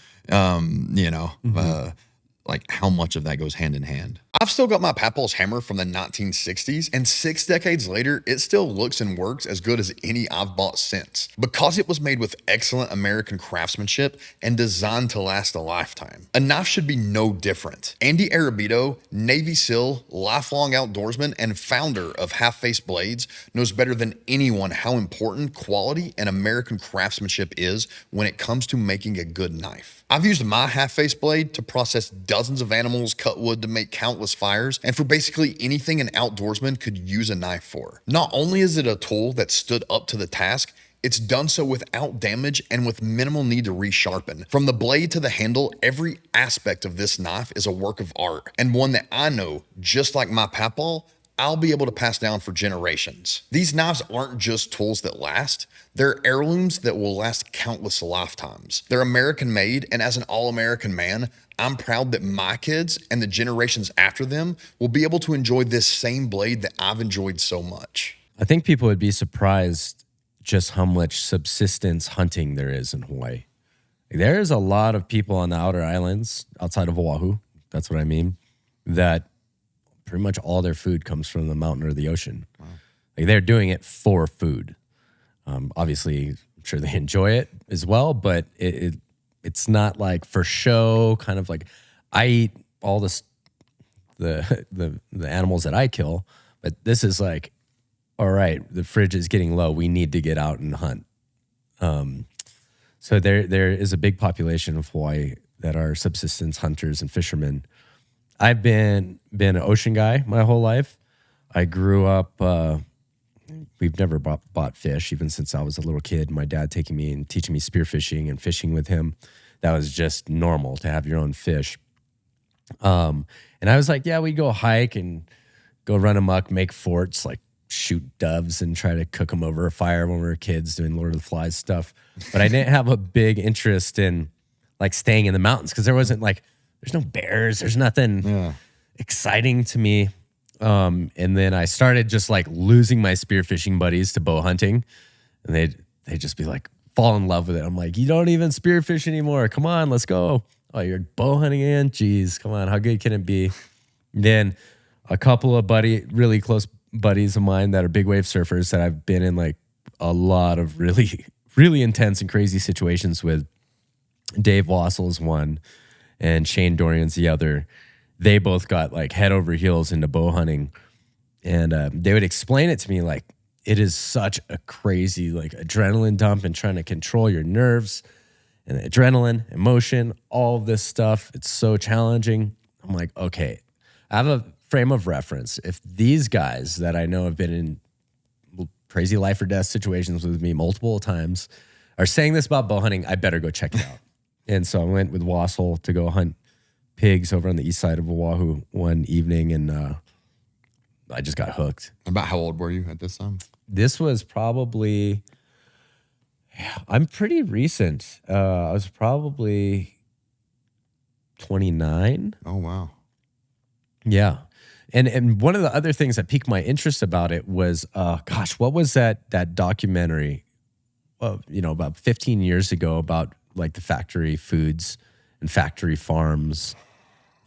like how much of that goes hand in hand? I've still got my Papal's hammer from the 1960s, and 6 decades later, it still looks and works as good as any I've bought since. Because it was made with excellent American craftsmanship and designed to last a lifetime. A knife should be no different. Andy Arabito, Navy SEAL, lifelong outdoorsman, and founder of Half Face Blades, knows better than anyone how important quality and American craftsmanship is when it comes to making a good knife. I've used my Half Face blade to process dozens of animals, cut wood to make countless fires, and for basically anything an outdoorsman could use a knife for. Not only is it a tool that stood up to the task, it's done so without damage and with minimal need to resharpen. From the blade to the handle, every aspect of this knife is a work of art, and one that I know, just like my Papal, I'll be able to pass down for generations. These knives aren't just tools that last, they're heirlooms that will last countless lifetimes. They're American made, and as an all-American man, I'm proud that my kids and the generations after them will be able to enjoy this same blade that I've enjoyed so much. I think people would be surprised just how much subsistence hunting there is in Hawaii. There's a lot of people on the outer islands outside of Oahu, that's what I mean, that pretty much all their food comes from the mountain or the ocean. Wow. Like they're doing it for food. Obviously, I'm sure they enjoy it as well, but it's not like for show. Kind of like I eat all this the animals that I kill, but this is like, all right, the fridge is getting low. We need to get out and hunt. So there is a big population of Hawaii that are subsistence hunters and fishermen. I've been an ocean guy my whole life. I grew up, we've never bought fish, even since I was a little kid. My dad taking me and teaching me spearfishing and fishing with him. That was just normal to have your own fish. And I was like, yeah, we go hike and go run amok, make forts, like shoot doves and try to cook them over a fire when we were kids doing Lord of the Flies stuff. But I didn't have a big interest in like staying in the mountains because there wasn't like, there's no bears. There's nothing. Yeah. exciting to me. And then I started just like losing my spearfishing buddies to bow hunting, and they'd just be like fall in love with it. I'm like, you don't even spearfish anymore. Come on, let's go. Oh, you're bow hunting again? Jeez, come on. How good can it be? Then a couple of really close buddies of mine that are big wave surfers that I've been in like a lot of really, really intense and crazy situations with. Dave Wassel is one and Shane Dorian's the other. They both got like head over heels into bow hunting, and they would explain it to me like it is such a crazy like adrenaline dump and trying to control your nerves and the adrenaline, emotion, all of this stuff. It's so challenging. I'm like, okay, I have a frame of reference. If these guys that I know have been in crazy life or death situations with me multiple times are saying this about bow hunting, I better go check it out. And so I went with Wassel to go hunt pigs over on the east side of Oahu one evening, and I just got hooked. About how old were you at this time? This was probably, I'm pretty recent. I was probably 29. Oh, wow. Yeah. And one of the other things that piqued my interest about it was, what was that documentary, about 15 years ago about like the factory foods and factory farms.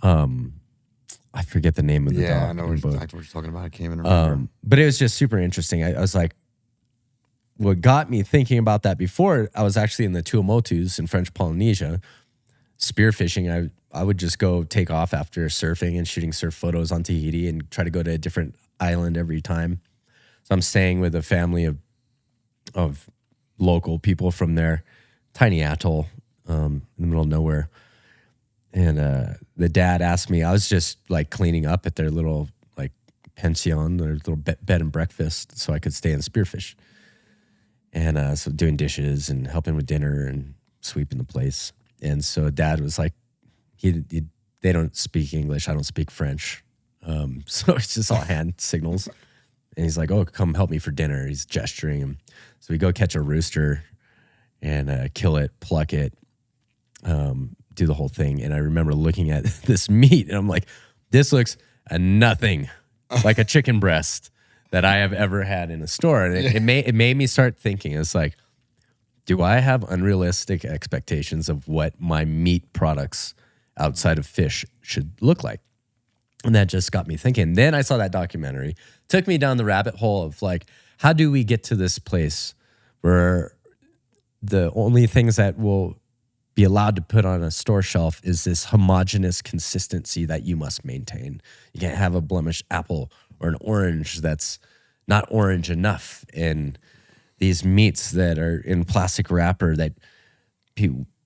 I forget the name of the doc. Yeah, I know exactly what you're talking about. I can't even remember. But it was just super interesting. I was like, what got me thinking about that before, I was actually in the Tuamotus in French Polynesia, spearfishing. I would just go take off after surfing and shooting surf photos on Tahiti and try to go to a different island every time. So I'm staying with a family of local people from there, tiny atoll in the middle of nowhere. And the dad asked me, I was just like cleaning up at their little like pension, their little bed and breakfast, so I could stay and spearfish. And so doing dishes and helping with dinner and sweeping the place. And so dad was like, they don't speak English, I don't speak French. So it's just all hand signals. And he's like, oh, come help me for dinner. He's gesturing him. So we go catch a rooster and kill it, pluck it, do the whole thing. And I remember looking at this meat and I'm like, this looks nothing like a chicken breast that I have ever had in a store. And it made me start thinking, it's like, do I have unrealistic expectations of what my meat products outside of fish should look like? And that just got me thinking. Then I saw that documentary, took me down the rabbit hole of like, how do we get to this place where the only things that will be allowed to put on a store shelf is this homogeneous consistency that you must maintain. You can't have a blemished apple or an orange that's not orange enough. And these meats that are in plastic wrapper that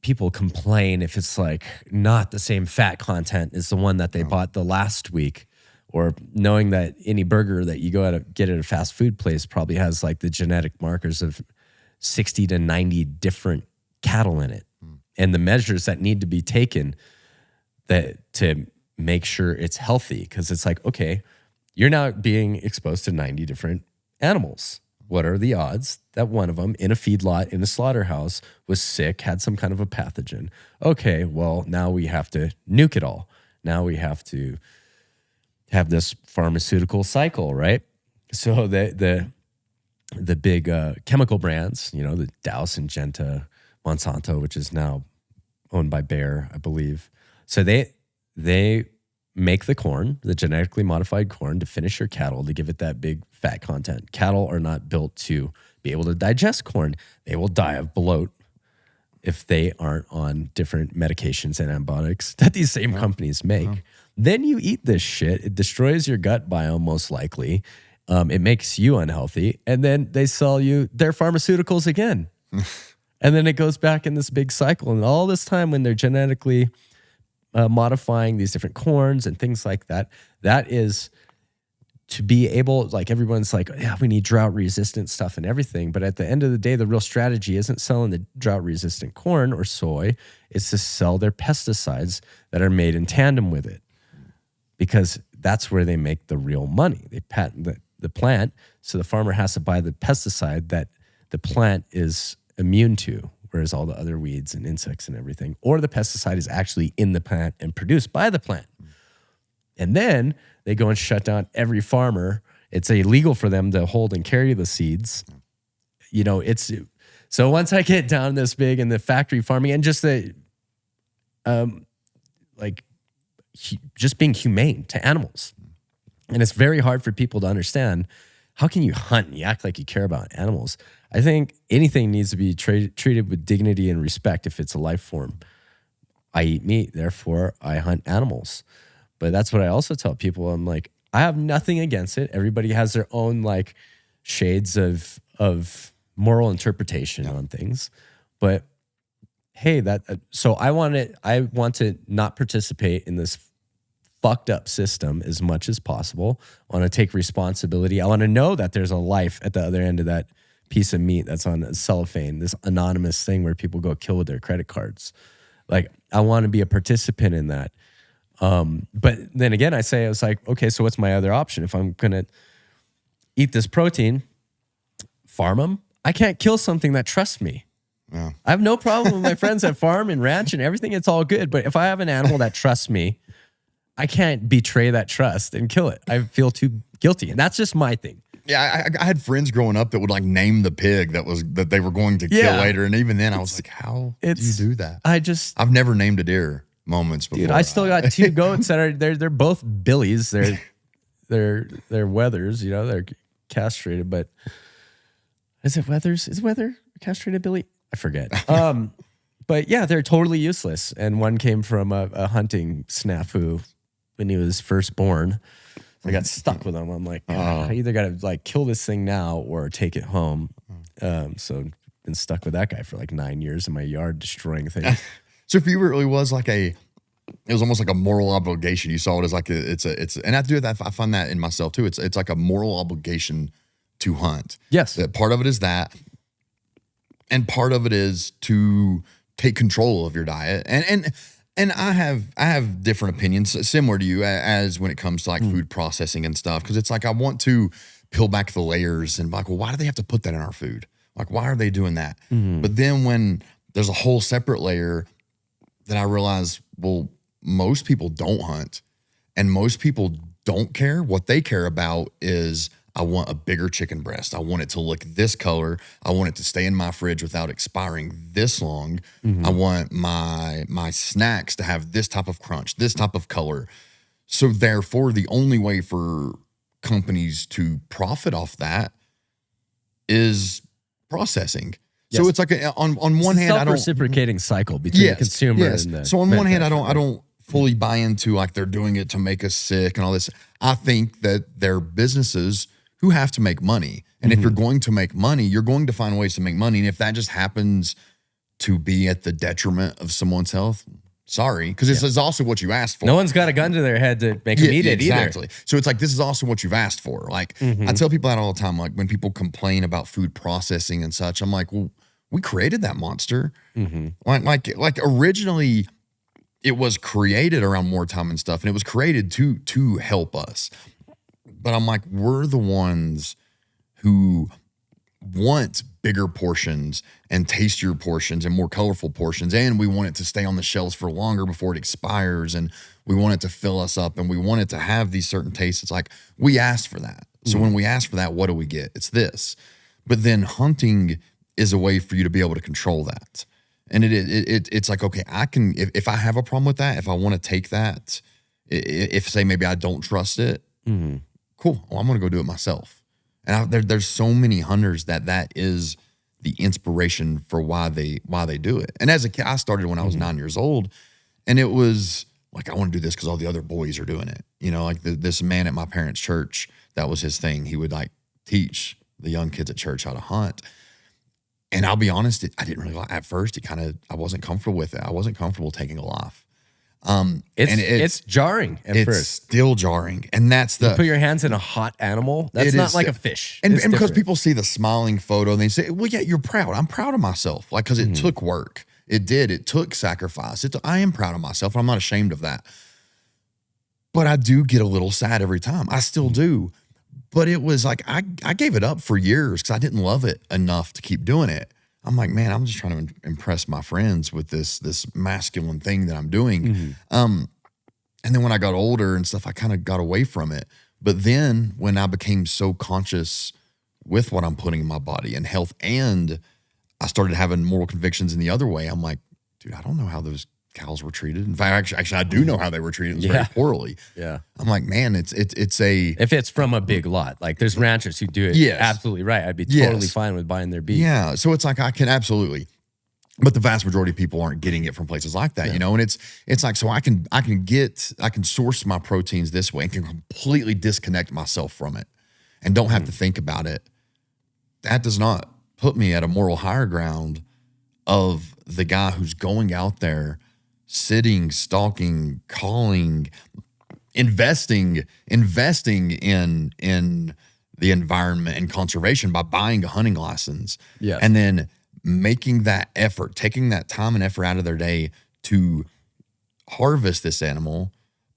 people complain if it's like not the same fat content as the one that they bought the last week, or knowing that any burger that you go out get at a fast food place probably has like the genetic markers of 60 to 90 different cattle in it. And the measures that need to be taken to make sure it's healthy. Because it's like, okay, you're now being exposed to 90 different animals. What are the odds that one of them in a feedlot, in a slaughterhouse, was sick, had some kind of a pathogen? Okay, well, now we have to nuke it all. Now we have to have this pharmaceutical cycle, right? So the big chemical brands, the Dow, Syngenta, Monsanto, which is now owned by Bayer, I believe. So they make the corn, the genetically modified corn, to finish your cattle, to give it that big fat content. Cattle are not built to be able to digest corn. They will die of bloat if they aren't on different medications and antibiotics that these same companies make. Then you eat this shit. It destroys your gut biome, most likely. It makes you unhealthy. And then they sell you their pharmaceuticals again. And then it goes back in this big cycle. And all this time when they're genetically modifying these different corns and things like that, that is to be able, like everyone's like, yeah, we need drought resistant stuff and everything. But at the end of the day, the real strategy isn't selling the drought resistant corn or soy. It's to sell their pesticides that are made in tandem with it, because that's where they make the real money. They patent the plant, so the farmer has to buy the pesticide that the plant is immune to, whereas all the other weeds and insects and everything, or the pesticide is actually in the plant and produced by the plant. And then they go and shut down every farmer. It's illegal for them to hold and carry the seeds. So once I get down this big in the factory farming and just just being humane to animals. And it's very hard for people to understand, how can you hunt and you act like you care about animals? I think anything needs to be treated with dignity and respect if it's a life form. I eat meat, therefore I hunt animals. But that's what I also tell people. I'm like, I have nothing against it. Everybody has their own like shades of moral interpretation on things. But hey, so I want to not participate in this fucked up system as much as possible. I want to take responsibility. I want to know that there's a life at the other end of that piece of meat that's on cellophane, this anonymous thing where people go kill with their credit cards. Like, I want to be a participant in that. But then again, I was like, okay, so what's my other option? If I'm going to eat this protein, farm them, I can't kill something that trusts me. Yeah. I have no problem with my friends that farm and ranch and everything. It's all good. But if I have an animal that trusts me, I can't betray that trust and kill it. I feel too guilty. And that's just my thing. Yeah, I had friends growing up that would like name the pig that they were going to kill later. And even then I was like, how do you do that? I've never named a deer moments before. Dude, I still got 2 goats that they're both billies. They're wethers, they're castrated, but is it wethers? Is weather a castrated billy? I forget. But yeah, they're totally useless. And one came from a hunting snafu when he was first born. So I got stuck with him. I'm like, I either got to like kill this thing now or take it home. So been stuck with that guy for like 9 years in my yard destroying things. So for you, it really was like it was almost like a moral obligation. You saw it as like it's and I do that. I find that in myself too. It's like a moral obligation to hunt. Yes. That part of it is that. And part of it is to take control of your diet. And I have different opinions similar to you as when it comes to like food processing and stuff. Cause it's like, I want to peel back the layers and be like, well, why do they have to put that in our food? Like, why are they doing that? But then when there's a whole separate layer that I realize, well, most people don't hunt and most people don't care. What they care about is, I want a bigger chicken breast. I want it to look this color. I want it to stay in my fridge without expiring this long. I want my snacks to have this type of crunch, this type of color. So therefore, the only way for companies to profit off that is processing. Yes. So it's like on one hand, I don't self-reciprocating cycle between the consumer and the so on one hand, I don't fully buy into like they're doing it to make us sick and all this. I think that they're businesses who have to make money. And if you're going to make money, you're going to find ways to make money. And if that just happens to be at the detriment of someone's health, sorry, because this is also what you asked for. No one's got a gun to their head to make them eat it exactly. either. So it's like, this is also what you've asked for. Like, I tell people that all the time, like when people complain about food processing and such, I'm like, well, we created that monster. Like originally it was created around wartime and stuff, and it was created to help us. But I'm like, we're the ones who want bigger portions and tastier portions and more colorful portions. And we want it to stay on the shelves for longer before it expires. And we want it to fill us up and we want it to have these certain tastes. It's like, we asked for that. So when we ask for that, what do we get? It's this. But then hunting is a way for you to be able to control that. And it's like, okay, I can, if I have a problem with that, if I want to take that, if say maybe I don't trust it, cool. Well, I'm going to go do it myself. And there's so many hunters that is the inspiration for why they do it. And as a kid, I started when I was 9 years old, and it was like, I want to do this because all the other boys are doing it. Like this man at my parents' church, that was his thing. He would like teach the young kids at church how to hunt. And I'll be honest, I didn't really like at first. I wasn't comfortable with it. I wasn't comfortable taking a life. It's jarring at first. It's still jarring. And that's you put your hands in a hot animal. That's not like a fish. And because people see the smiling photo and they say, well, yeah, you're proud. I'm proud of myself. Like, because it took work. It did. It took sacrifice. I am proud of myself. And I'm not ashamed of that. But I do get a little sad every time. I still do. But it was like, I gave it up for years because I didn't love it enough to keep doing it. I'm like, man, I'm just trying to impress my friends with this masculine thing that I'm doing. And then when I got older and stuff, I kind of got away from it. But then when I became so conscious with what I'm putting in my body and health, and I started having moral convictions in the other way, I'm like, dude, I don't know how those cows were treated. In fact, actually, I do know how they were treated. It was very poorly. Yeah. I'm like, man, it's if it's from a big lot, like there's ranchers who do it. Yes. Absolutely right. I'd be totally fine with buying their beef. Yeah. So it's like, I can absolutely, but the vast majority of people aren't getting it from places like that, you know? And it's like, so I can source my proteins this way and can completely disconnect myself from it and don't have to think about it. That does not put me at a moral higher ground of the guy who's going out there, sitting, stalking, calling, investing in the environment and conservation by buying a hunting license. Yes. And then making that effort, taking that time and effort out of their day to harvest this animal,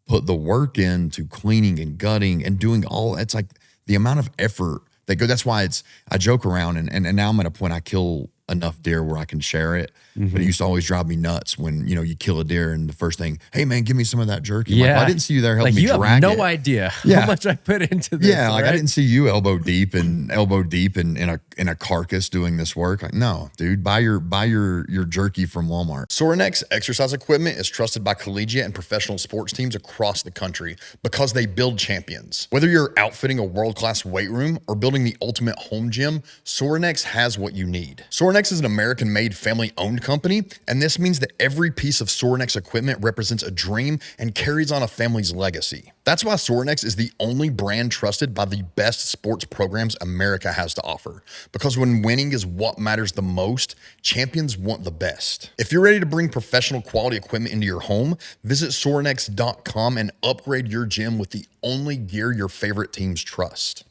put the work into cleaning and gutting and doing all. It's like the amount of effort that go. That's why I joke around and now I'm at a point I kill enough deer where I can share it. But it used to always drive me nuts when, you know, you kill a deer and the first ththing, hey man, give me some of that jerky. Yeah. Like, well, I didn't see you there helping me you drag have no it. idea how much I put into this. Yeah, like right? I didn't see you elbow deep in a carcass doing this work. Like, no, dude, buy your jerky from Walmart. Sorinex exercise equipment is trusted by collegiate and professional sports teams across the country because they build champions. Whether you're outfitting a world-class weight room or building the ultimate home gym, Sorinex has what you need. Sorinex is an American-made, family-owned company, and this means that every piece of Sorinex equipment represents a dream and carries on a family's legacy. That's why Sorinex is the only brand trusted by the best sports programs America has to offer. Because when winning is what matters the most, champions want the best. If you're ready to bring professional quality equipment into your home, visit Sorinex.com and upgrade your gym with the only gear your favorite teams trust.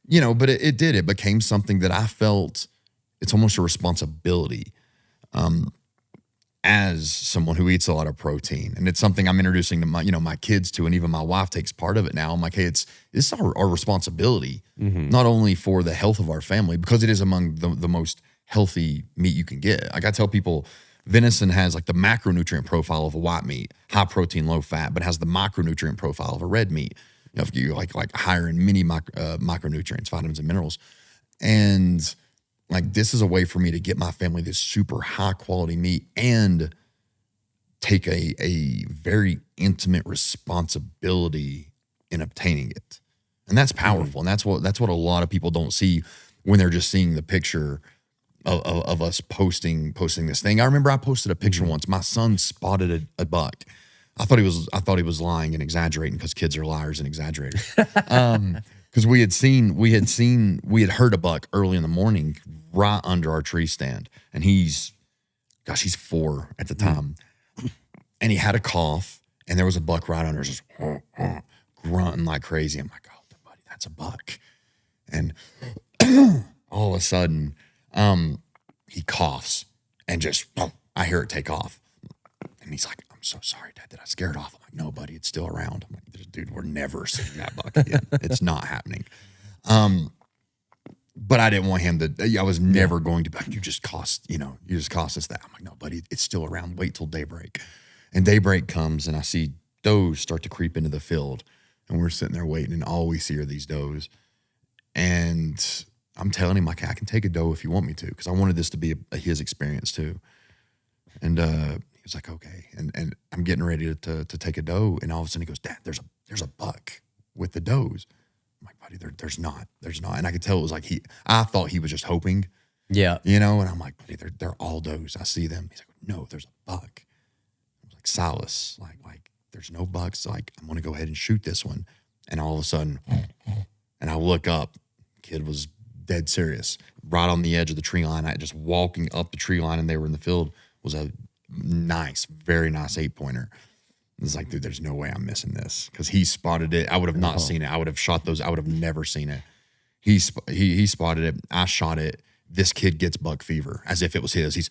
You know, but it became something that I felt it's almost a responsibility as someone who eats a lot of protein. And it's something I'm introducing to my kids to, and even my wife takes part of it now. I'm like, hey, it's our responsibility, not only for the health of our family, because it is among the most healthy meat you can get. Like I tell people, venison has like the macronutrient profile of a white meat, high protein, low fat, but has the micronutrient profile of a red meat. You know, if you like higher in many micronutrients, vitamins and minerals. And like, this is a way for me to get my family this super high quality meat and take a very intimate responsibility in obtaining it. And that's powerful. And that's what a lot of people don't see when they're just seeing the picture of us posting this thing. I remember I posted a picture once. My son spotted a buck. I thought he was lying and exaggerating, because kids are liars and exaggerators. Because we had heard a buck early in the morning right under our tree stand, and he's 4 at the time, and he had a cough, and there was a buck right under, just grunting like crazy. I'm like, oh, buddy, that's a buck, and all of a sudden, he coughs, and just I hear it take off, and he's like, I'm so sorry, Dad, that I scared off. I'm like, no, buddy, it's still around. I'm like, dude, we're never seeing that buck again. It's not happening. But I didn't want him to, I was never going to be like, you just cost us that. I'm like, no, buddy, it's still around. Wait till daybreak. And daybreak comes, and I see does start to creep into the field, and we're sitting there waiting, and all we see are these does. And I'm telling him, like, I can take a doe if you want me to, because I wanted this to be his experience too. And he was like, okay. And I'm getting ready to take a doe, and all of a sudden he goes, Dad, there's a buck with the does. I'm like, buddy, there's not. And I could tell it was like I thought he was just hoping. Yeah. You know, and I'm like, buddy, they're all does. I see them. He's like, no, there's a buck. I was like, Silas, like there's no bucks. Like, I'm gonna go ahead and shoot this one. And all of a sudden, and I look up, kid was dead serious, right on the edge of the tree line. I just walking up the tree line, and they were in the field, was a very nice 8-pointer. It's like, dude, there's no way I'm missing this, because he spotted it. I would have not seen it. I would have shot those. I would have never seen it. He spotted it. I shot it. This kid gets buck fever as if it was his. He's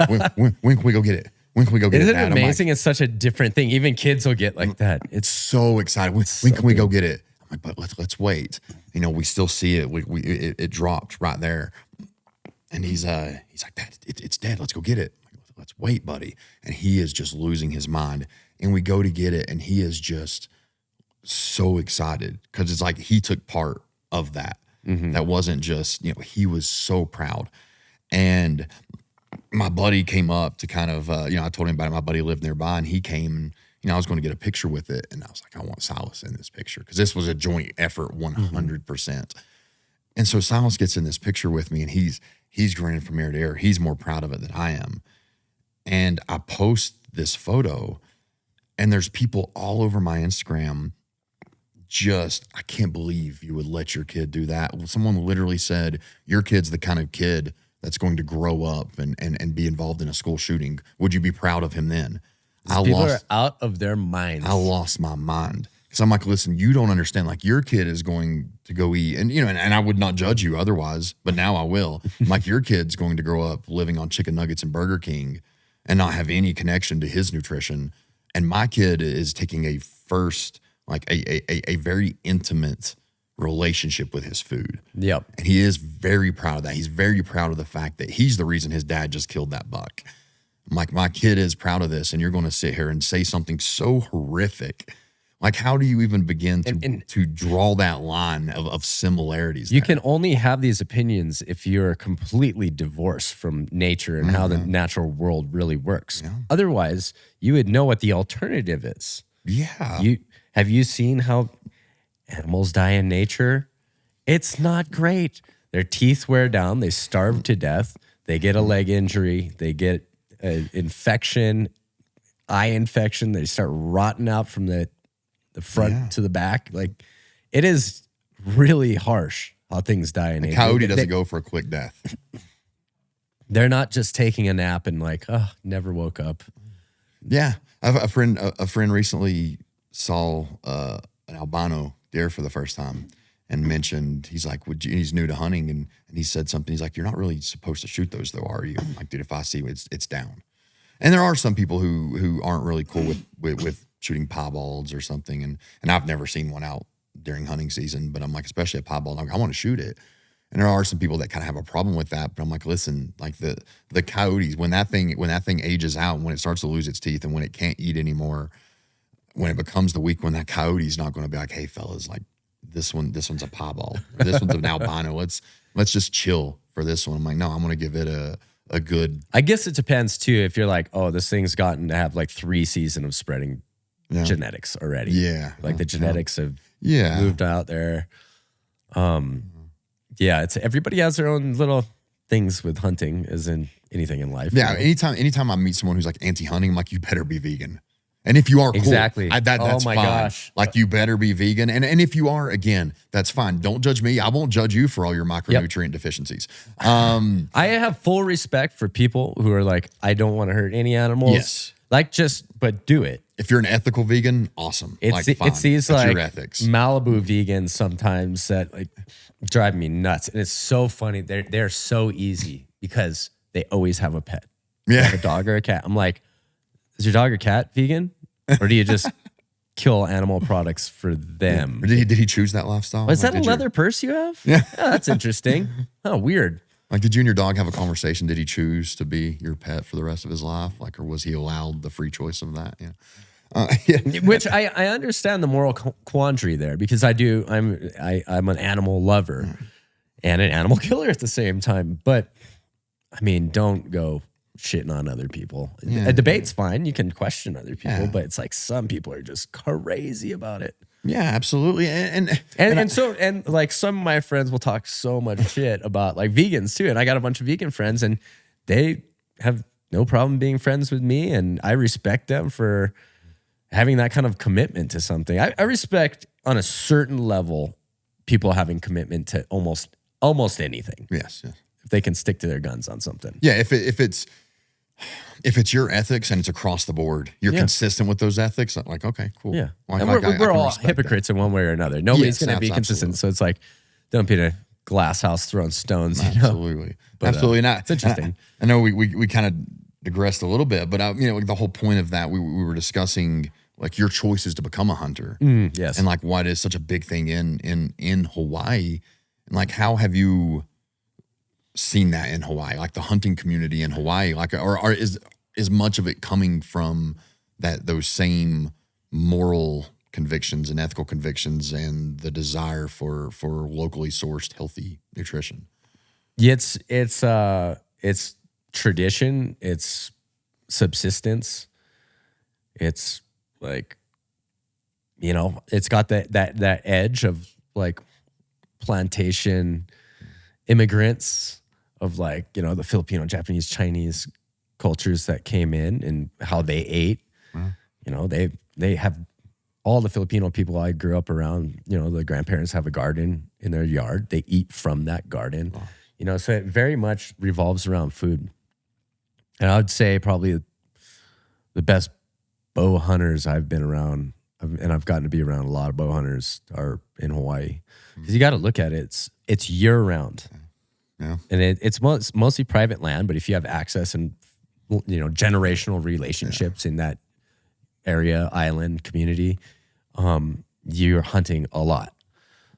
when can we go get it? When can we go get it? Isn't it amazing? It's such a different thing. Even kids will get like that. It's so excited. When can we go get it? I'm like, but let's wait. You know, we still see it. It dropped right there, and he's like, Dad, it's dead. Let's go get it. Let's wait, buddy. And he is just losing his mind. and we go to get it, and he is just so excited because it's like he took part of that. That wasn't just, he was so proud. And my buddy came up to kind of, I told him about it. My buddy lived nearby, and he came, and I was going to get a picture with it. And I was like, I want Silas in this picture because this was a joint effort 100%. And so Silas gets in this picture with me, and he's grinning from ear to ear. He's more proud of it than I am. And I post this photo, and there's people all over my Instagram I can't believe you would let your kid do that. Someone literally said, your kid's the kind of kid that's going to grow up and be involved in a school shooting. Would you be proud of him then? People are out of their minds. I lost my mind. Because I'm like, listen, you don't understand. Like, your kid is going to go eat. And, and I would not judge you otherwise, but now I will. I'm like, your kid's going to grow up living on chicken nuggets and Burger King and not have any connection to his nutrition. And my kid is taking a first, like a very intimate relationship with his food. Yep. And he is very proud of that. He's very proud of the fact that he's the reason his dad just killed that buck. I'm like, my kid is proud of this, and you're going to sit here and say something so horrific. Like, how do you even begin to draw that line of similarities? You can only have these opinions if you're completely divorced from nature and how the natural world really works. Yeah. Otherwise, you would know what the alternative is. Yeah. Have you seen how animals die in nature? It's not great. Their teeth wear down. They starve to death. They get a leg injury. They get an infection, eye infection. They start rotting out from the front to the back. Like, it is really harsh how things die in nature. A coyote doesn't go for a quick death. They're not just taking a nap and like, never woke up. Yeah. I have a friend recently saw an albino deer for the first time and mentioned, he's like, he's new to hunting, and he said something. He's like, you're not really supposed to shoot those though, are you? I'm like, dude, if I see it's down. And there are some people who aren't really cool with shooting piebalds or something, and I've never seen one out during hunting season, but I'm like, especially a piebald, I want to shoot it. And there are some people that kind of have a problem with that, but I'm like, listen, like the coyotes, when that thing ages out, when it starts to lose its teeth and when it can't eat anymore, when it becomes the week when that coyote's not going to be like, hey fellas, like this one's a piebald, this one's an albino. Let's just chill for this one. I'm like, no, I'm going to give it a good. I guess it depends too. If you're like, oh, this thing's gotten to have like 3 seasons of spreading genetics already. Yeah. Like the genetics have moved out there. Yeah, it's everybody has their own little things with hunting, as in anything in life. Yeah, anytime I meet someone who's like anti-hunting, I'm like, you better be vegan. And if you are, cool. Exactly. That's my fine. Gosh. Like, you better be vegan. And if you are, again, that's fine. Don't judge me. I won't judge you for all your micronutrient deficiencies. I have full respect for people who are like, I don't want to hurt any animals. Yes. Like, but do it. If you're an ethical vegan, awesome. It's these that's like your ethics. Malibu vegans sometimes that like drive me nuts. And it's so funny. They're so easy because they always have a pet. Yeah. Like a dog or a cat. I'm like, is your dog or cat vegan? Or do you just kill animal products for them? Or did he choose that lifestyle? Is that a leather purse you have? Yeah. That's interesting. Oh, weird. Like, did you and your dog have a conversation? Did he choose to be your pet for the rest of his life? Like, or was he allowed the free choice of that? Yeah. Which I understand the moral quandary there, because I'm an animal lover and an animal killer at the same time. But I mean, don't go shitting on other people. Yeah. A debate's fine. You can question other people, but it's like some people are just crazy about it. Yeah, absolutely. And like some of my friends will talk so much shit about like vegans too. And I got a bunch of vegan friends and they have no problem being friends with me. And I respect them for having that kind of commitment to something. I respect on a certain level people having commitment to almost anything. Yes. If they can stick to their guns on something. Yeah, if it's your ethics and it's across the board, you're consistent with those ethics, like, okay, cool. Yeah. Well, and we're all hypocrites in one way or another. Nobody's going to be consistent. Absolutely. So it's like, don't be in a glass house throwing stones. Absolutely. But, absolutely not. It's interesting. I know we kind of digressed a little bit, but like the whole point of that, we were discussing like your choices to become a hunter. Yes. And like why it is such a big thing in Hawaii. And like, how have you seen that in Hawaii, like the hunting community in Hawaii, like, or is much of it coming from those same moral convictions and ethical convictions and the desire for locally sourced healthy nutrition. Yeah, it's tradition, it's subsistence, it's like, you know, it's got that edge of like plantation immigrants of like, you know, the Filipino, Japanese, Chinese cultures that came in and how they ate. You know, they have all the Filipino people I grew up around, you know, the grandparents have a garden in their yard. They eat from that garden. You know, so it very much revolves around food. And I would say probably the best bow hunters I've been around, and I've gotten to be around a lot of bow hunters, are in Hawaii. Because you got to look at it. It's year round. Yeah. And it's mostly private land, but if you have access and, you know, generational relationships in that area, island, community, you're hunting a lot.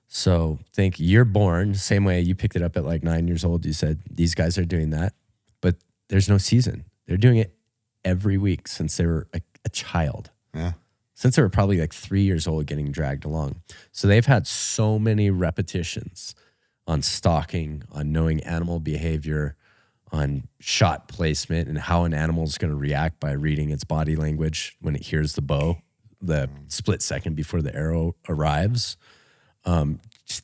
So think you're born, same way you picked it up at like 9 years old. You said, these guys are doing that, but there's no season. They're doing it every week since they were a child. Yeah. Since they were probably like 3 years old getting dragged along. So they've had so many repetitions on stalking, on knowing animal behavior, on shot placement and how an animal is going to react by reading its body language when it hears the bow, the split second before the arrow arrives.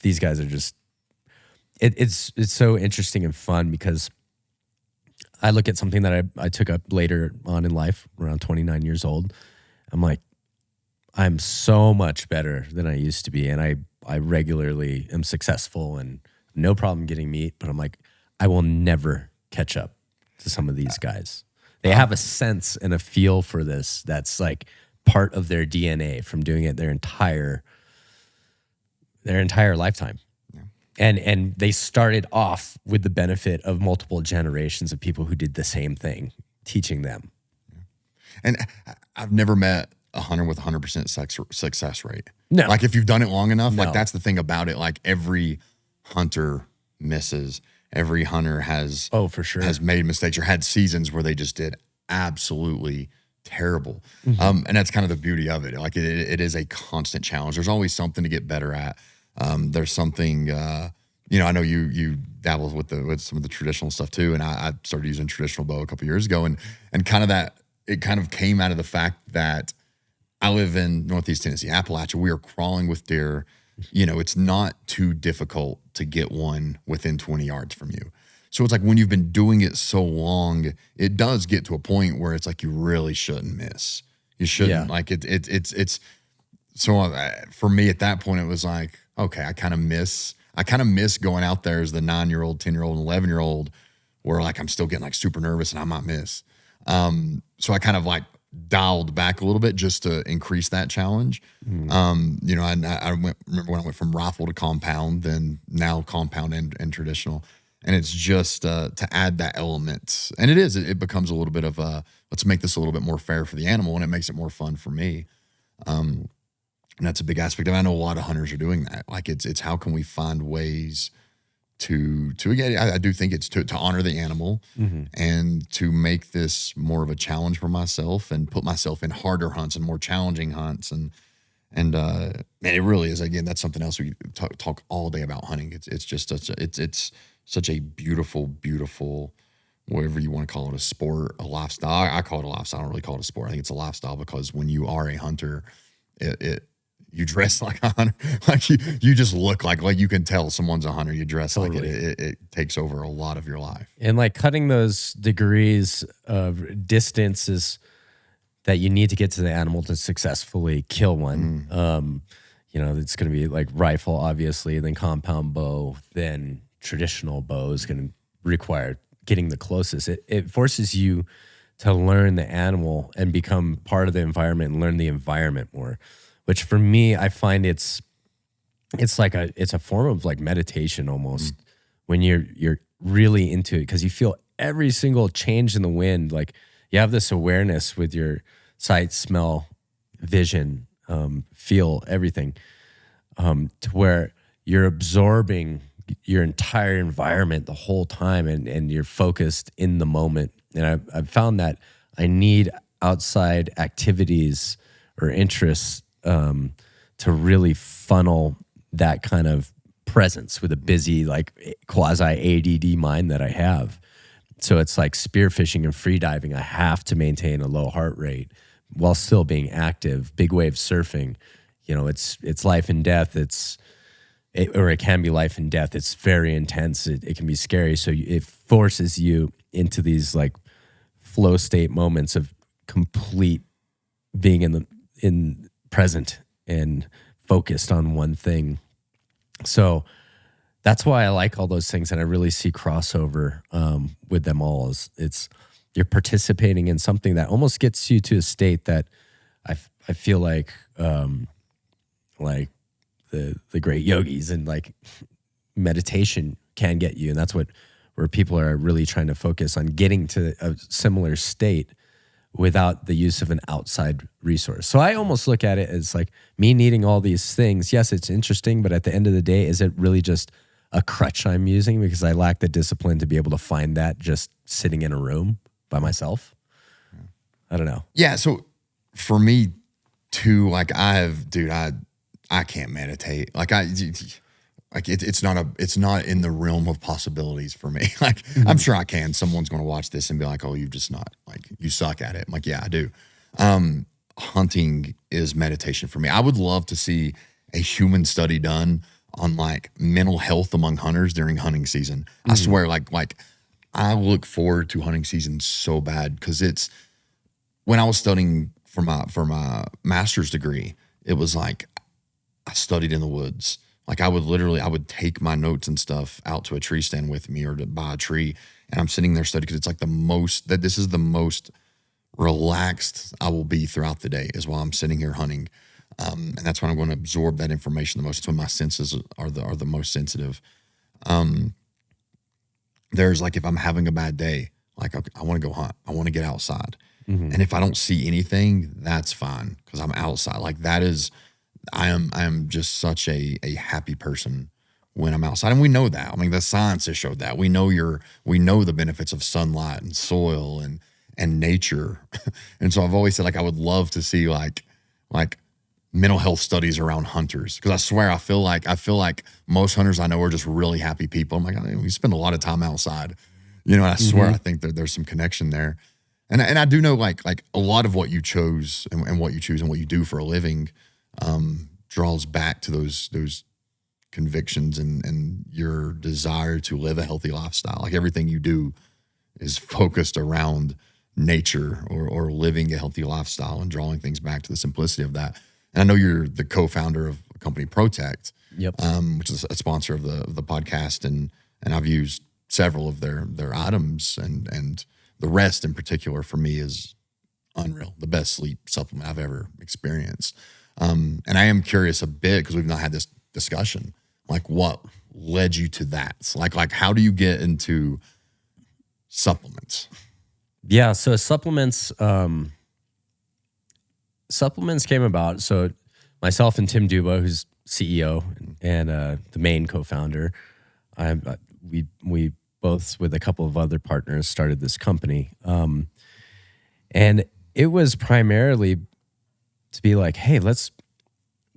These guys are just, it's so interesting and fun because I look at something that I took up later on in life, around 29 years old. I'm like, I'm so much better than I used to be. And I regularly am successful and no problem getting meat, but I'm like, I will never catch up to some of these guys. They have a sense and a feel for this that's like part of their DNA from doing it their entire lifetime. Yeah. And they started off with the benefit of multiple generations of people who did the same thing, teaching them. Yeah. And I've never met a hunter with 100% success rate. No. Like if you've done it long enough, No. like that's the thing about it. Like every hunter misses. Every hunter has for sure has made mistakes or had seasons where they just did absolutely terrible. And that's kind of the beauty of it. Like it is a constant challenge. There's always something to get better at. There's something, you know, I know you dabble with some of the traditional stuff too. And I started using traditional bow a couple years ago and kind of that, it kind of came out of the fact that I live in Northeast Tennessee, Appalachia. We are crawling with deer. You know, it's not too difficult to get one within 20 yards from you. So it's like when you've been doing it so long, it does get to a point where it's like you really shouldn't miss. You shouldn't. Like it's so for me at that point, it was like, okay, I kind of miss going out there as the 9-year-old, 10-year-old, and 11-year-old where like I'm still getting like super nervous and I might miss. So I kind of like dialed back a little bit just to increase that challenge. You know, I remember when I went from rifle to compound, then now compound and traditional. And it's just to add that element. And it becomes a little bit of let's make this a little bit more fair for the animal, and it makes it more fun for me. And that's a big aspect of it. I know a lot of hunters are doing that. Like it's how can we find ways to again, I do think it's to honor the animal and to make this more of a challenge for myself and put myself in harder hunts and more challenging hunts. And man, it really is, again, that's something else we talk all day about hunting. It's just such a beautiful, whatever you want to call it, a sport, a lifestyle. I call it a lifestyle. I don't really call it a sport. I think it's a lifestyle because when you are a hunter, you dress like a hunter. Like you just look like you can tell someone's a hunter. You dress Totally. like it. It takes over a lot of your life. And like cutting those degrees of distances that you need to get to the animal to successfully kill one. You know, it's going to be like rifle, obviously, then compound bow, then traditional bow is going to require getting the closest. It forces you to learn the animal and become part of the environment and learn the environment more. Which for me, I find it's a form of like meditation almost when you're really into it because you feel every single change in the wind. Like you have this awareness with your sight, smell, vision, feel, everything, to where you're absorbing your entire environment the whole time and you're focused in the moment. And I've found that I need outside activities or interests to really funnel that kind of presence with a busy, like quasi ADD mind that I have. So it's like spearfishing and freediving. I have to maintain a low heart rate while still being active. Big wave surfing, it's life and death. Or it can be life and death. It's very intense. It can be scary. So it forces you into these like flow state moments of complete being in present and focused on one thing. So that's why I like all those things, and I really see crossover with them all. It's you're participating in something that almost gets you to a state that I feel like the great yogis and like meditation can get you, and that's where people are really trying to focus on getting to a similar state without the use of an outside resource. So I almost look at it as like me needing all these things. Yes, it's interesting, but at the end of the day, is it really just a crutch I'm using because I lack the discipline to be able to find that just sitting in a room by myself? I don't know. Yeah, so for me too, like I can't meditate. It's not in the realm of possibilities for me. Like, I'm sure I can. Someone's going to watch this and be like, "Oh, you just not like you suck at it." I'm like, yeah, I do. Hunting is meditation for me. I would love to see a human study done on like mental health among hunters during hunting season. I swear, like I look forward to hunting season so bad because it's when I was studying for my master's degree, it was like I studied in the woods. Like I would take my notes and stuff out to a tree stand with me or to by a tree, and I'm sitting there studying because it's like this is the most relaxed I will be throughout the day is while I'm sitting here hunting. And that's when I'm going to absorb that information the most. It's when my senses are the most sensitive. There's like, if I'm having a bad day, like I want to go hunt, I want to get outside. And if I don't see anything, that's fine because I'm outside. Like I am just such a happy person when I'm outside. And we know that. I mean, the science has showed that. We know the benefits of sunlight and soil and nature. And so I've always said, like, I would love to see like mental health studies around hunters. Because I swear, I feel like most hunters I know are just really happy people. I'm like, we spend a lot of time outside, and I swear, I think that there's some connection there. And I do know like a lot of what you chose and what you choose and what you do for a living draws back to those convictions and your desire to live a healthy lifestyle. Like everything you do is focused around nature or living a healthy lifestyle and drawing things back to the simplicity of that. And I know you're the co-founder of a company, Protekt, which is a sponsor of the podcast, and I've used several of their items, and the rest in particular for me is unreal. The best sleep supplement I've ever experienced. And I am curious a bit because we've not had this discussion. Like, what led you to that? So like how do you get into supplements? Yeah, so supplements came about. So myself and Tim Duba, who's CEO and the main co-founder, we both with a couple of other partners started this company, and it was primarily to be like, hey,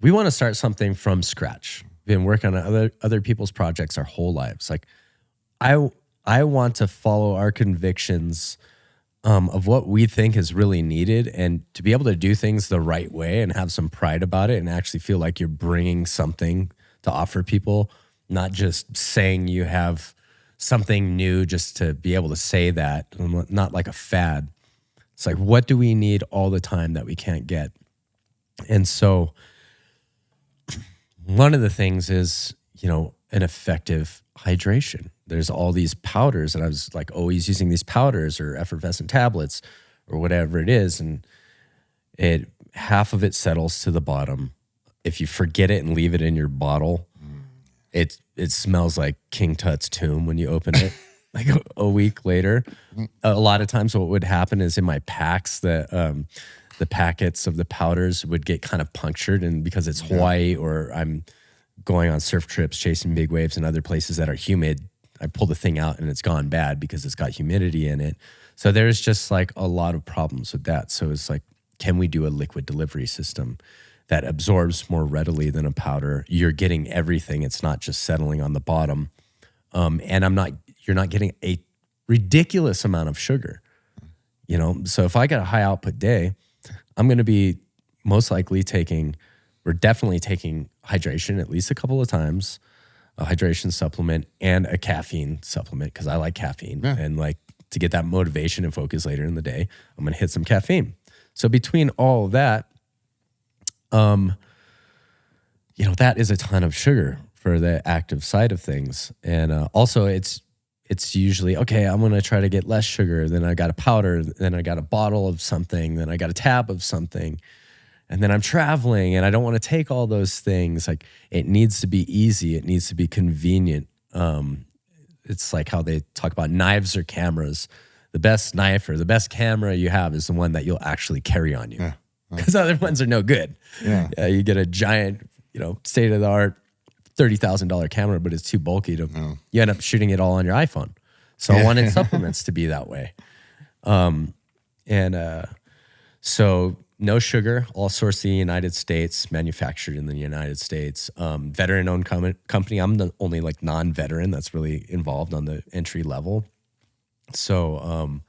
we want to start something from scratch. We've been working on other people's projects our whole lives. Like, I want to follow our convictions of what we think is really needed, and to be able to do things the right way and have some pride about it and actually feel like you're bringing something to offer people, not just saying you have something new just to be able to say that, not like a fad. It's like, what do we need all the time that we can't get? And so one of the things is, an effective hydration. There's all these powders, and I was like always using these powders or effervescent tablets or whatever it is, and half of it settles to the bottom. If you forget it and leave it in your bottle, it smells like King Tut's tomb when you open it. Like a week later, a lot of times what would happen is in my packs, the packets of the powders would get kind of punctured, and because it's Hawaii or I'm going on surf trips, chasing big waves in other places that are humid, I pull the thing out and it's gone bad because it's got humidity in it. So there's just like a lot of problems with that. So it's like, can we do a liquid delivery system that absorbs more readily than a powder? You're getting everything. It's not just settling on the bottom. And you're not getting a ridiculous amount of sugar, So if I got a high output day, I'm going to be most likely we're definitely taking hydration at least a couple of times, a hydration supplement and a caffeine supplement because I like caffeine and like to get that motivation and focus later in the day, I'm going to hit some caffeine. So between all of that, that is a ton of sugar for the active side of things. And also it's usually, okay, I'm going to try to get less sugar. Then I got a powder, then I got a bottle of something, then I got a tab of something. And then I'm traveling and I don't want to take all those things. Like it needs to be easy. It needs to be convenient. It's like how they talk about knives or cameras. The best knife or the best camera you have is the one that you'll actually carry on you. Because other ones are no good. You get a giant, state-of-the-art $30,000 camera, but it's too bulky you end up shooting it all on your iPhone. So I wanted supplements to be that way. So no sugar, all sourced in the United States, manufactured in the United States. Veteran-owned company. I'm the only like non-veteran that's really involved on the entry level. So,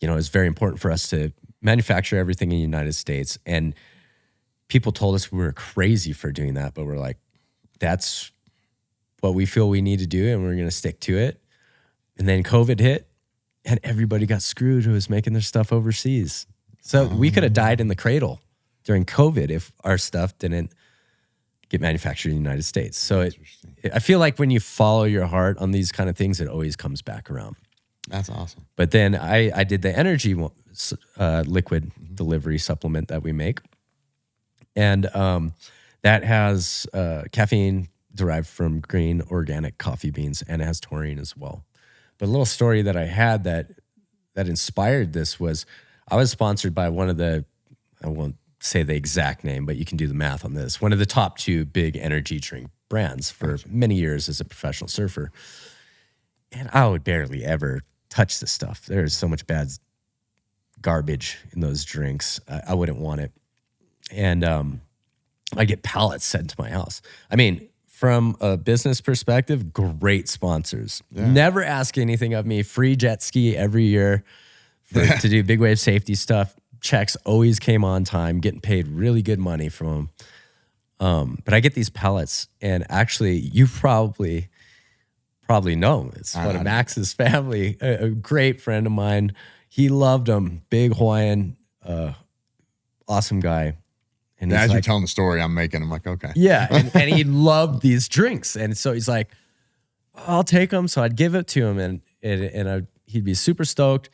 it's very important for us to manufacture everything in the United States. And people told us we were crazy for doing that, but we're like, that's what we feel we need to do, and we're going to stick to it. And then COVID hit, and everybody got screwed who was making their stuff overseas. So we could have died in the cradle during COVID if our stuff didn't get manufactured in the United States. So I feel like when you follow your heart on these kind of things, it always comes back around. That's awesome. But then I did the energy liquid delivery supplement that we make. And that has caffeine derived from green organic coffee beans, and it has taurine as well. But a little story that I had that inspired this was I was sponsored by one of I won't say the exact name, but you can do the math on this, one of the top 2 big energy drink brands for many years as a professional surfer. And I would barely ever touch this stuff. There's so much bad garbage in those drinks. I wouldn't want it. And I get pallets sent to my house. I mean, from a business perspective, great sponsors. Never ask anything of me. Free jet ski every year to do big wave safety stuff. Checks always came on time, getting paid really good money from them. But I get these pellets, and actually, you probably know. It's one of Max's family, a great friend of mine. He loved them. Big Hawaiian, awesome guy. And as you're telling the story, I'm like, okay. Yeah, and he loved these drinks. And so he's like, I'll take them. So I'd give it to him, and he'd be super stoked.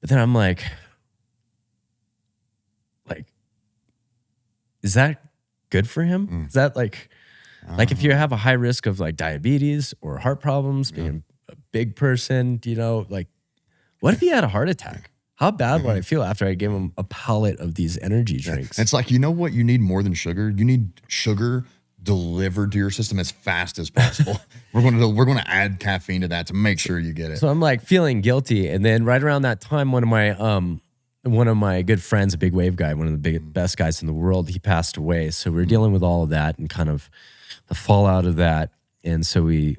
But then I'm like, is that good for him? Is that like if you have a high risk of like diabetes or heart problems, being a big person, what if he had a heart attack? How bad would I feel after I gave him a pallet of these energy drinks? It's like, you know what you need more than sugar? You need sugar delivered to your system as fast as possible. We're going to add caffeine to that to make sure you get it. So I'm like feeling guilty, and then right around that time, one of my good friends, a big wave guy, one of the best guys in the world, he passed away. So we were dealing with all of that and kind of the fallout of that, and so we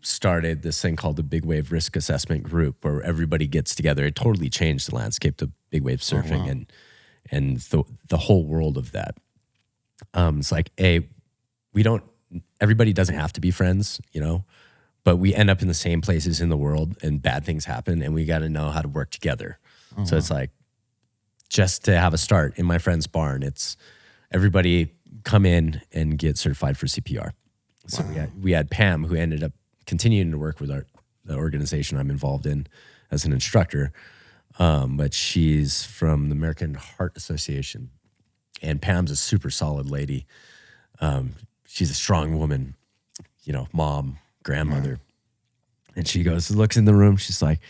started this thing called the Big Wave Risk Assessment Group, where everybody gets together. It totally changed the landscape to big wave surfing and the whole world of that. It's like, everybody doesn't have to be friends, but we end up in the same places in the world, and bad things happen, and we got to know how to work together. So it's like, just to have a start in my friend's barn, it's everybody come in and get certified for CPR. So we had Pam, who ended up continuing to work with the organization I'm involved in as an instructor. But she's from the American Heart Association. And Pam's a super solid lady. She's a strong woman, mom, grandmother. And she looks in the room. She's like,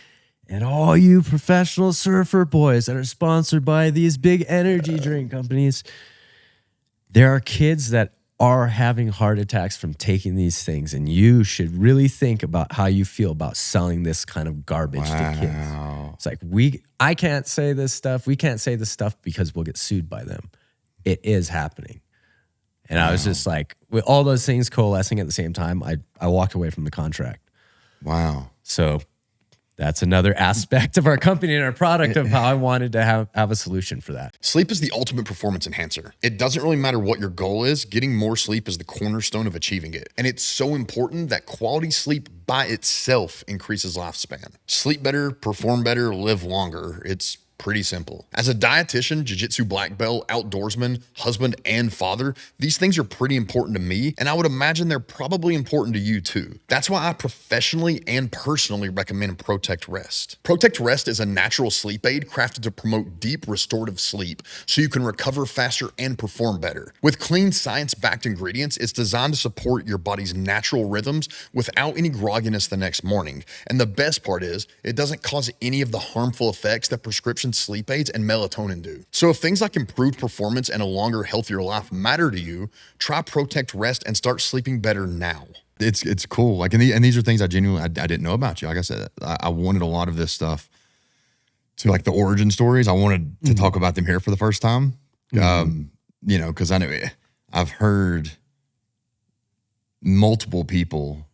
and all you professional surfer boys that are sponsored by these big energy drink companies, there are kids that are having heart attacks from taking these things, and you should really think about how you feel about selling this kind of garbage to kids. It's like, I can't say this stuff. We can't say this stuff because we'll get sued by them. It is happening. And I was just like, with all those things coalescing at the same time, I walked away from the contract. Wow. So that's another aspect of our company and our product of how I wanted to have a solution for that. Sleep is the ultimate performance enhancer. It doesn't really matter what your goal is. Getting more sleep is the cornerstone of achieving it. And it's so important that quality sleep by itself increases lifespan. Sleep better, perform better, live longer. It's pretty simple. As a dietitian, jiu-jitsu black belt, outdoorsman, husband, and father, these things are pretty important to me, and I would imagine they're probably important to you too. That's why I professionally and personally recommend Protekt Rest. Protekt Rest is a natural sleep aid crafted to promote deep restorative sleep so you can recover faster and perform better. With clean, science-backed ingredients, it's designed to support your body's natural rhythms without any grogginess the next morning. And the best part is, it doesn't cause any of the harmful effects that prescription sleep aids and melatonin do. So if things like improved performance and a longer, healthier life matter to you, try Protekt Rest and start sleeping better now. It's cool. Like, and these are things I genuinely, I didn't know about you. Like I said, I wanted a lot of this stuff to, like, the origin stories. I wanted to talk about them here for the first time. You know, cause I've heard multiple people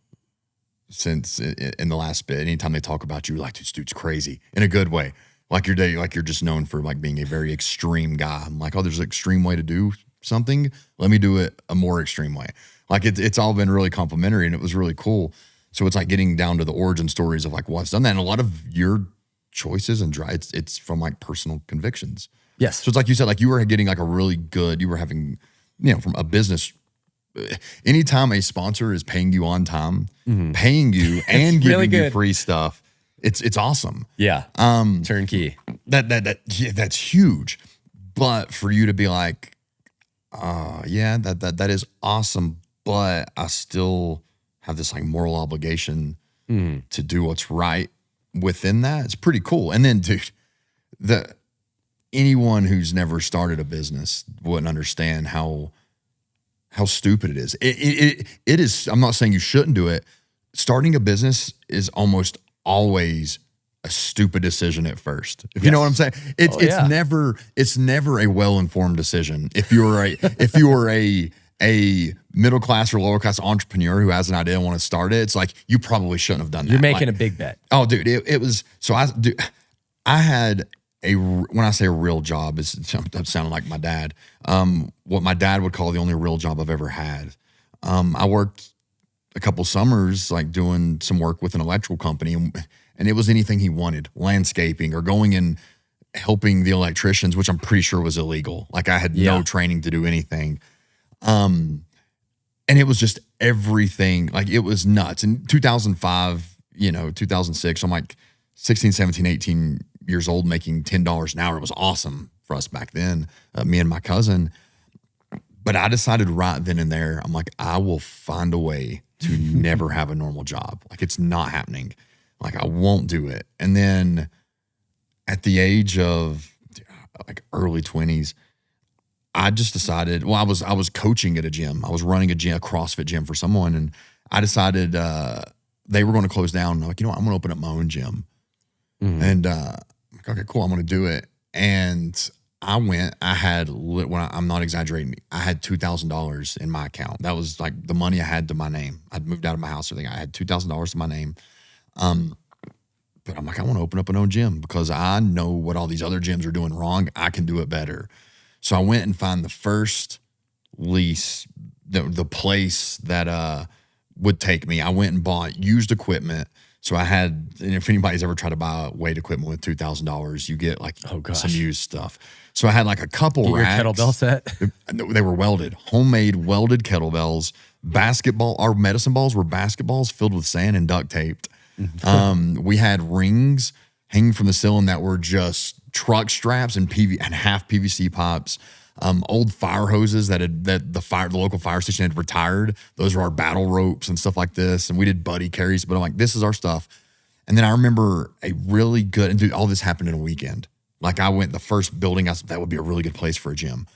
since in the last bit, anytime they talk about you, like, this dude's crazy in a good way. Like you're just known for, like, being a very extreme guy. I'm like, oh, there's an extreme way to do something. Let me do it a more extreme way. Like, it's all been really complimentary, and it was really cool. So it's like getting down to the origin stories of, like, what's done that. And a lot of your choices and it's from, like, personal convictions. Yes. So it's like you said, like, you were getting, like, you were having, you know, from a business. Anytime a sponsor is paying you on time, paying you and giving you free stuff, it's awesome. Yeah. Turnkey. That's huge. But for you to be like, that is awesome, but I still have this, like, moral obligation to do what's right within that. It's pretty cool. And then, dude, anyone who's never started a business wouldn't understand how stupid it is. It is. I'm not saying you shouldn't do it. Starting a business is almost always a stupid decision at first. If you know what I'm saying, it's never a well-informed decision. If you are a middle class or lower class entrepreneur who has an idea and want to start it, it's like, you probably shouldn't have done that. You're making a big bet. Oh, dude, it was. So I had when I say a real job, that sounded like my dad. What my dad would call the only real job I've ever had. I worked a couple summers, like, doing some work with an electrical company, and it was anything he wanted, landscaping or going and helping the electricians, which I'm pretty sure was illegal. Like, I had no training to do anything. And it was just everything. Like, it was nuts. In 2005, 2006, I'm like 16, 17, 18 years old, making $10 an hour. It was awesome for us back then, me and my cousin. But I decided right then and there, I'm like, I will find a way to never have a normal job. Like, it's not happening. Like, I won't do it. And then at the age of, like, early 20s, I just decided, I was coaching at a gym. I was running a CrossFit gym for someone, and I decided they were going to close down. I'm like, I'm going to open up my own gym. And I'm like, okay, cool, I'm going to do it. And I went, I'm not exaggerating, I had $2,000 in my account. That was, like, the money I had to my name. I'd moved out of my house, everything. I had $2,000 to my name. But I'm like, I want to open up an own gym because I know what all these other gyms are doing wrong. I can do it better. So I went and found the first lease, the place that would take me. I went and bought used equipment. So I had, and if anybody's ever tried to buy weight equipment with $2,000, you get, like, some used stuff. So I had, like, a couple racks. Your kettlebell set? They were welded, homemade welded kettlebells. Our medicine balls were basketballs filled with sand and duct taped. We had rings hanging from the ceiling that were just truck straps and half PVC pipes. Old fire hoses that the local fire station had retired. Those were our battle ropes and stuff like this. And we did buddy carries, but I'm like, this is our stuff. And then I remember a really good, and dude, all this happened in a weekend. Like I went, the first building, I said, that would be a really good place for a gym.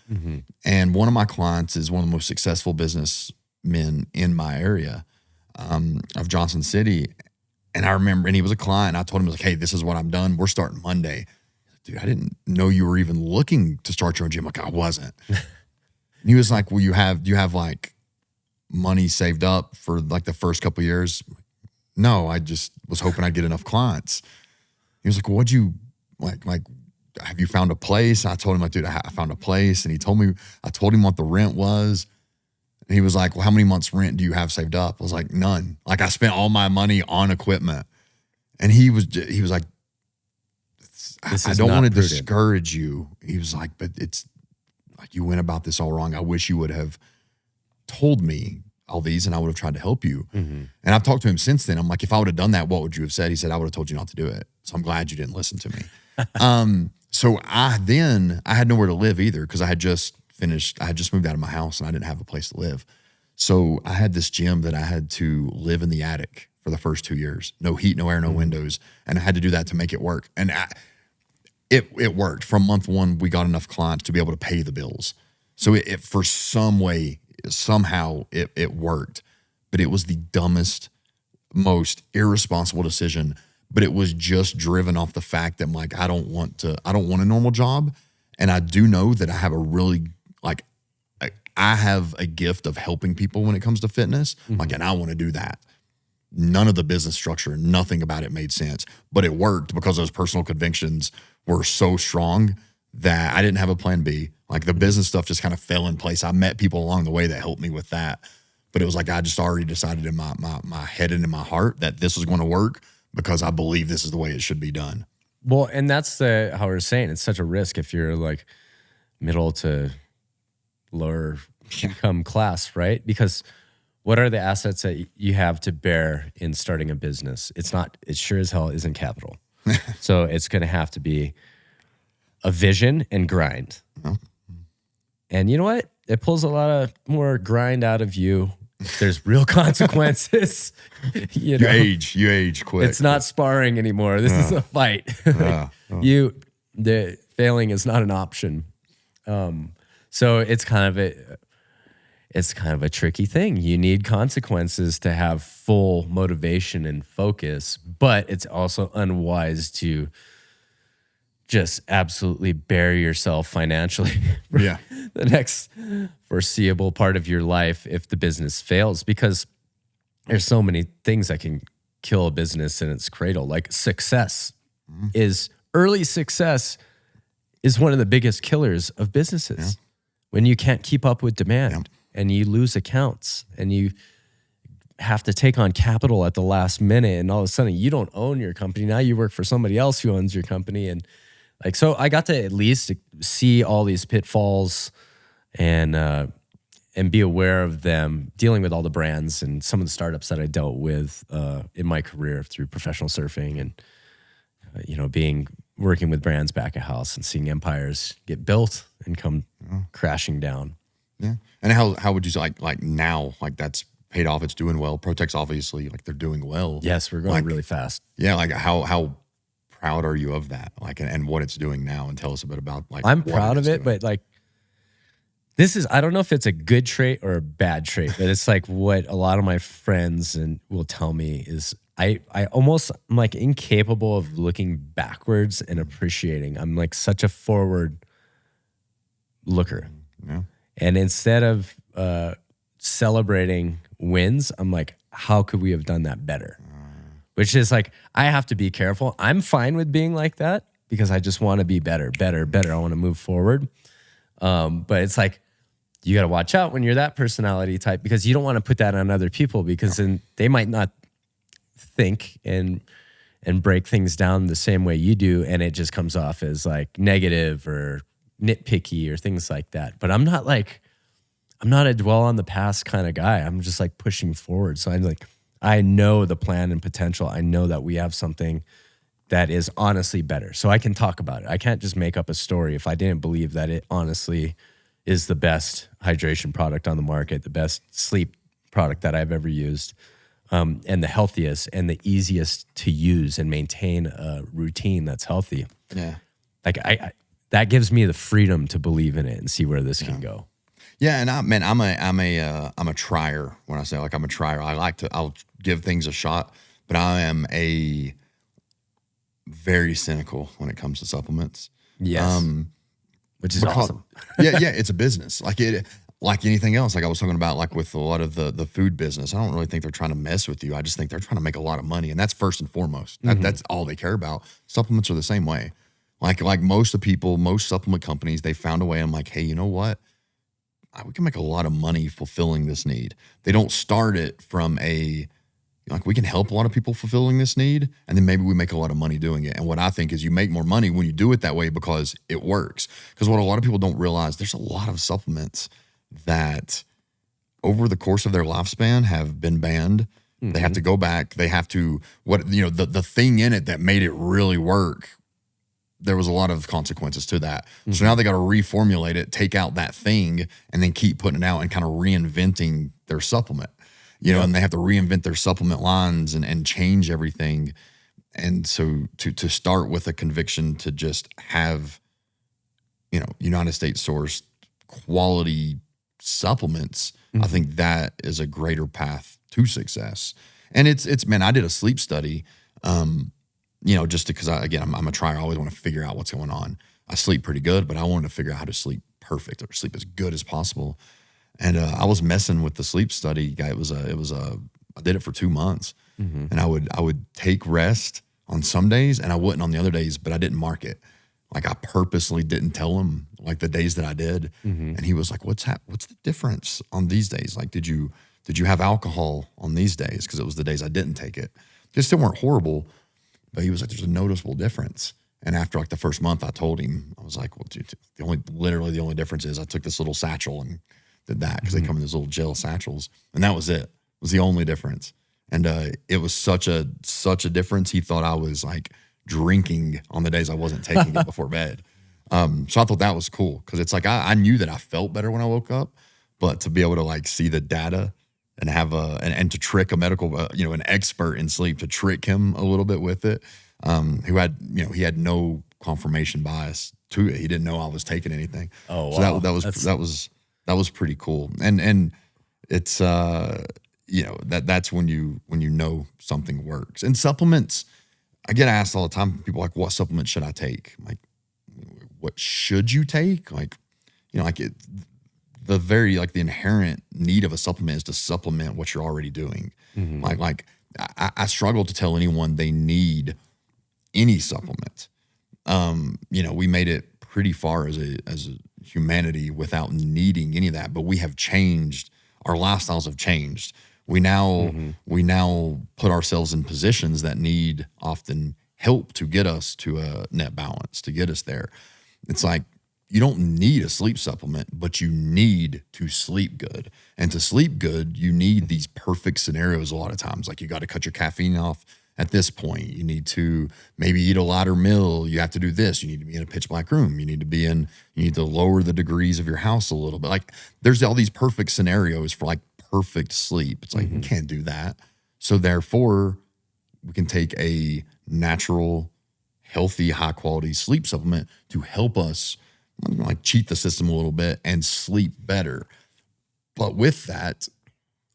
And one of my clients is one of the most successful businessmen in my area of Johnson City. And I remember, and he was a client. I told him, I was like, hey, this is what I'm done. We're starting Monday. Dude, I didn't know you were even looking to start your own gym. Like I wasn't. And he was like, well, do you have like money saved up for like the first couple of years? No, I just was hoping I'd get enough clients. He was like, well, what'd you like, have you found a place? I told him, like, dude, I found a place. And he told me, I told him what the rent was. And he was like, well, how many months rent do you have saved up? I was like, none. Like I spent all my money on equipment. And he was like, I don't want to discourage you. He was like, but it's like, you went about this all wrong. I wish you would have told me all these and I would have tried to help you. And I've talked to him since then. I'm like, if I would have done that, what would you have said? He said, I would have told you not to do it. So I'm glad you didn't listen to me. So I had nowhere to live either because I had just moved out of my house and I didn't have a place to live. So I had this gym that I had to live in the attic for the first 2 years. No heat, no air, no windows. And I had to do that to make it work. And it worked. From month one, we got enough clients to be able to pay the bills. So it for some way, somehow it worked. But it was the dumbest, most irresponsible decision. But it was just driven off the fact that I'm like, I don't want a normal job. And I do know that I have I have a gift of helping people when it comes to fitness. Like, and I want to do that. None of the business structure, nothing about it made sense, but it worked because those personal convictions were so strong that I didn't have a plan B. Like the business stuff just kind of fell in place. I met people along the way that helped me with that. But it was like, I just already decided in my head and in my heart that this was going to work because I believe this is the way it should be done. Well, and that's how we're saying it's such a risk if you're like middle to lower income class, right? Because what are the assets that you have to bear in starting a business? It sure as hell isn't capital. So it's going to have to be a vision and grind. And you know what? It pulls a lot of more grind out of you. There's real consequences. You age quick. It's not sparring anymore. This is a fight. The failing is not an option. So it's kind of a tricky thing. You need consequences to have full motivation and focus, but it's also unwise to just absolutely bury yourself financially for the next foreseeable part of your life if the business fails, because there's so many things that can kill a business in its cradle. Like early success is one of the biggest killers of businesses. When you can't keep up with demand and you lose accounts and you have to take on capital at the last minute and all of a sudden you don't own your company. Now you work for somebody else who owns your company. And so I got to at least see all these pitfalls and be aware of them, dealing with all the brands and some of the startups that I dealt with in my career through professional surfing and, working with brands back at house and seeing empires get built and come crashing down. Yeah. And how would you say like now, like that's paid off, it's doing well. Protekt's obviously like they're doing well. Yes, we're going really fast. Yeah, like how proud are you of that? Like and what it's doing now, and tell us a bit about like I'm proud of it, but like this is I don't know if it's a good trait or a bad trait, but it's like what a lot of my friends will tell me is I'm like incapable of looking backwards and appreciating. I'm like such a forward looker. Yeah. And instead of celebrating wins, I'm like, how could we have done that better? Which is like, I have to be careful. I'm fine with being like that because I just want to be better. I want to move forward. But it's like, you got to watch out when you're that personality type because you don't want to put that on other people because then they might not think and break things down the same way you do. And it just comes off as like negative or nitpicky or things like that. But I'm not a dwell on the past kind of guy. I'm just like pushing forward. So I'm like, I know the plan and potential. I know that we have something that is honestly better. So I can talk about it. I can't just make up a story if I didn't believe that it honestly is the best hydration product on the market, the best sleep product that I've ever used, and the healthiest and the easiest to use and maintain a routine that's healthy. Yeah. like that gives me the freedom to believe in it and see where this can go. Yeah, and I'm a trier. When I say like I'm a trier, I'll give things a shot, but I am a very cynical when it comes to supplements. Yes, which is awesome. yeah, it's a business. Like anything else. Like I was talking about, like with a lot of the food business. I don't really think they're trying to mess with you. I just think they're trying to make a lot of money, and that's first and foremost. That's all they care about. Supplements are the same way. Like most supplement companies, they found a way. I'm like, hey, you know what? We can make a lot of money fulfilling this need. They don't start it from we can help a lot of people fulfilling this need, and then maybe we make a lot of money doing it. And what I think is you make more money when you do it that way because it works. Because what a lot of people don't realize, there's a lot of supplements that over the course of their lifespan have been banned. They have to go back. They have to, the thing in it that made it really work, there was a lot of consequences to that. So now they got to reformulate it, take out that thing, and then keep putting it out and kind of reinventing their supplement. And they have to reinvent their supplement lines and change everything. And so to start with a conviction to just have, United States sourced quality supplements, I think that is a greater path to success. And it's man, I did a sleep study, just because I'm a trier. I always want to figure out what's going on. I sleep pretty good, but I wanted to figure out how to sleep perfect or sleep as good as possible. And I was messing with the sleep study guy. I did it for 2 months, and I would take rest on some days, and I wouldn't on the other days. But I didn't mark it. Like I purposely didn't tell him like the days that I did, and he was like, "What's the difference on these days? Like, did you have alcohol on these days? Because it was the days I didn't take it. They still weren't horrible, but he was like, there's a noticeable difference." And after like the first month, I told him, I was like, "Well, dude, the only difference is I took this little satchel and did that because they come in these little gel satchels, and that was it. It was the only difference." And it was such a difference. He thought I was like drinking on the days I wasn't taking it before bed. So I thought that was cool because it's like I knew that I felt better when I woke up, but to be able to like see the data and have and to trick a medical, an expert in sleep, to trick him a little bit with it, who had, he had no confirmation bias to it. He didn't know I was taking anything. Oh, wow. So that was pretty cool. And it's, that's when you know something works. And supplements, I get asked all the time, people are like, what supplement should I take? I'm like, what should you take? Like, the inherent need of a supplement is to supplement what you're already doing. I struggle to tell anyone they need any supplement. We made it pretty far as a humanity without needing any of that, but we have changed. Our lifestyles have changed. We now put ourselves in positions that need often help to get us to a net balance, to get us there. It's like, you don't need a sleep supplement, but you need to sleep good. And to sleep good, you need these perfect scenarios a lot of times. Like you got to cut your caffeine off at this point. You need to maybe eat a lighter meal. You have to do this. You need to be in a pitch black room. You need to lower the degrees of your house a little bit. Like there's all these perfect scenarios for like perfect sleep. It's like, we can't do that. So therefore, we can take a natural, healthy, high quality sleep supplement to help us like cheat the system a little bit and sleep better. But with that,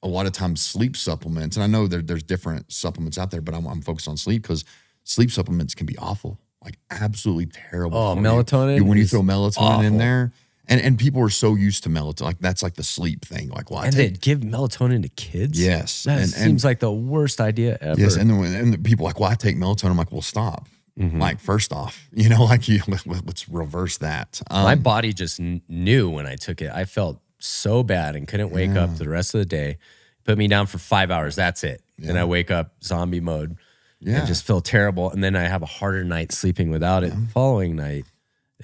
a lot of times sleep supplements, and I know there's different supplements out there, but I'm focused on sleep because sleep supplements can be awful, like absolutely terrible. Oh, melatonin. When you throw melatonin in there, and people are so used to melatonin, like that's like the sleep thing. Like, well, they give melatonin to kids. Yes, that seems like the worst idea ever. Yes, and then people are like, well, I take melatonin. I'm like, well, stop. Like, first off, let's reverse that. My body just knew when I took it. I felt so bad and couldn't wake up the rest of the day. Put me down for 5 hours. That's it. Then I wake up zombie mode and just feel terrible. And then I have a harder night sleeping without it. The following night,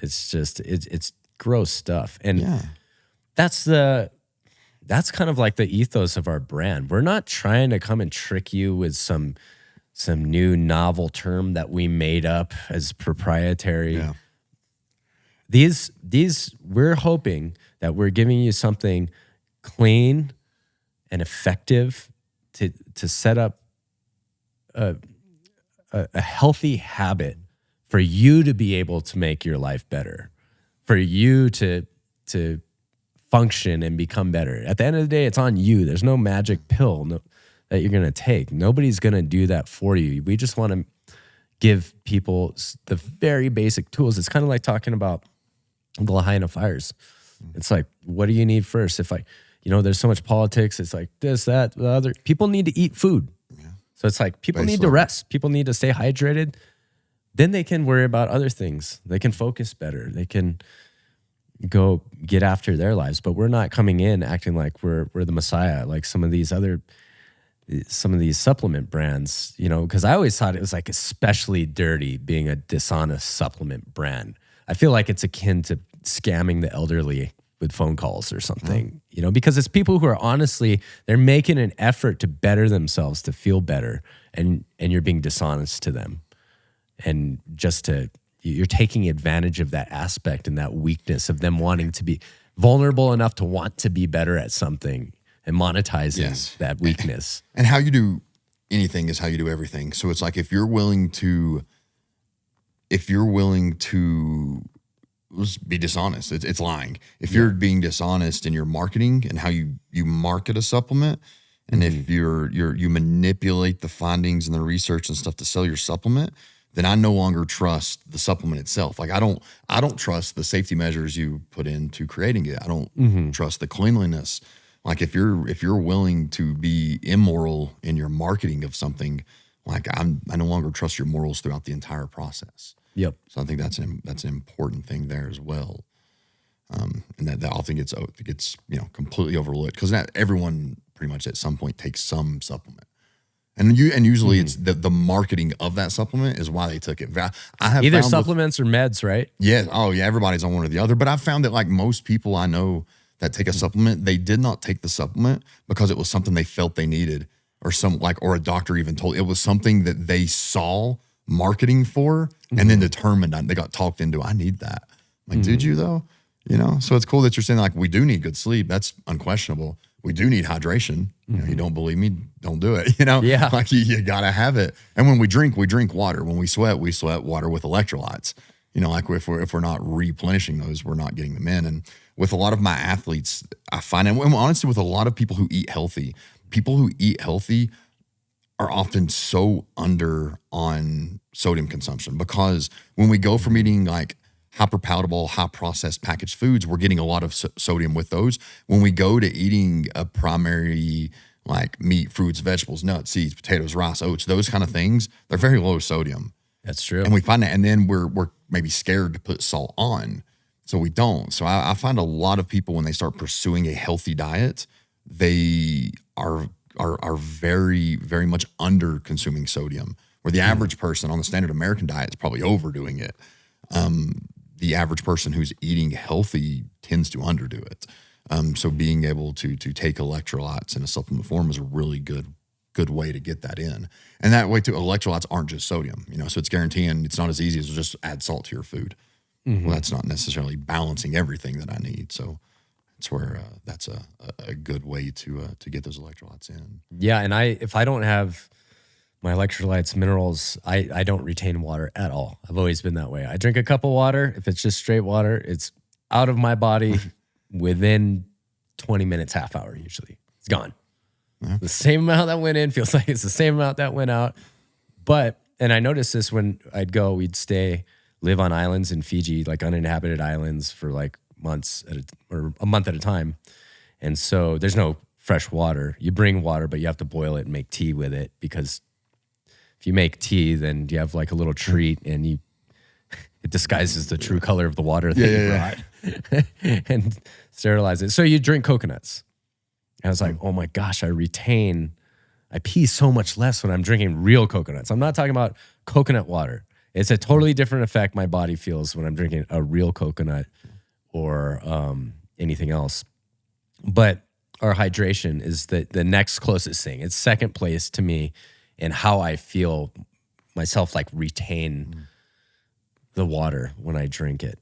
it's just, it's gross stuff. And that's kind of like the ethos of our brand. We're not trying to come and trick you with some new novel term that we made up as proprietary. Yeah. These we're hoping that we're giving you something clean and effective to set up a healthy habit for you to be able to make your life better, for you to function and become better. At the end of the day, it's on you. There's no magic pill that you're going to take. Nobody's going to do that for you. We just want to give people the very basic tools. It's kind of like talking about the Lahaina fires. It's like, what do you need first? If there's so much politics. It's like this, that, the other. People need to eat food. Yeah. So it's like people need to rest. People need to stay hydrated. Then they can worry about other things. They can focus better. They can go get after their lives. But we're not coming in acting like we're the Messiah, like some of these supplement brands, because I always thought it was like especially dirty being a dishonest supplement brand. I feel like it's akin to scamming the elderly with phone calls or something, because it's people who are honestly, they're making an effort to better themselves, to feel better, and you're being dishonest to them. And you're taking advantage of that aspect and that weakness of them wanting to be vulnerable enough to want to be better at something and monetizing that weakness. And how you do anything is how you do everything. So it's like if you're willing to be dishonest, it's lying. If you're being dishonest in your marketing and how you market a supplement, and if you manipulate the findings and the research and stuff to sell your supplement, then I no longer trust the supplement itself. Like I don't trust the safety measures you put into creating it. I don't trust the cleanliness. Like if you're willing to be immoral in your marketing of something, like I no longer trust your morals throughout the entire process. Yep. So I think that's an important thing there as well. And that often gets completely overlooked because not everyone pretty much at some point takes some supplement. And usually it's the marketing of that supplement is why they took it. I have either supplements or meds, right? Yeah. Oh yeah. Everybody's on one or the other. But I've found that like most people I know that take a supplement, they did not take the supplement because it was something they felt they needed or a doctor even told. It was something that they saw marketing for and then determined they got talked into, I need that. I'm like, did you though? So it's cool that you're saying like, we do need good sleep. That's unquestionable. We do need hydration. You don't believe me, don't do it. Yeah. Like you gotta have it. And when we drink water. When we sweat water with electrolytes. Like if we're not replenishing those, we're not getting them in. And with a lot of my athletes, I find, and honestly, with a lot of people who eat healthy are often so under on sodium consumption because when we go from eating like hyper palatable, high processed packaged foods, we're getting a lot of sodium with those. When we go to eating a primary like meat, fruits, vegetables, nuts, seeds, potatoes, rice, oats, those kind of things, they're very low sodium. That's true. And we find that, and then we're maybe scared to put salt on, so we don't. So I find a lot of people when they start pursuing a healthy diet, they are very, very much under consuming sodium. Where the average person on the standard American diet is probably overdoing it. The average person who's eating healthy tends to underdo it. So being able to take electrolytes in a supplement form is a really good way to get that in. And that way too, electrolytes aren't just sodium, so it's guaranteeing it's not as easy as just add salt to your food. Well, that's not necessarily balancing everything that I need. So it's where that's a good way to get those electrolytes in. Yeah. And if I don't have my electrolytes, minerals, I don't retain water at all. I've always been that way. I drink a cup of water. If it's just straight water, it's out of my body within 20 minutes, half hour usually. It's gone. Yeah. The same amount that went in feels like it's the same amount that went out. And I noticed this when we'd live on islands in Fiji, like uninhabited islands for like months or a month at a time. And so there's no fresh water. You bring water, but you have to boil it and make tea with it because if you make tea, then you have like a little treat and it disguises the true color of the water that you brought and sterilize it. So you drink coconuts. And I was like, oh my gosh, I pee so much less when I'm drinking real coconuts. I'm not talking about coconut water. It's a totally different effect my body feels when I'm drinking a real coconut or anything else. But our hydration is the next closest thing. It's second place to me in how I feel myself like retain the water when I drink it.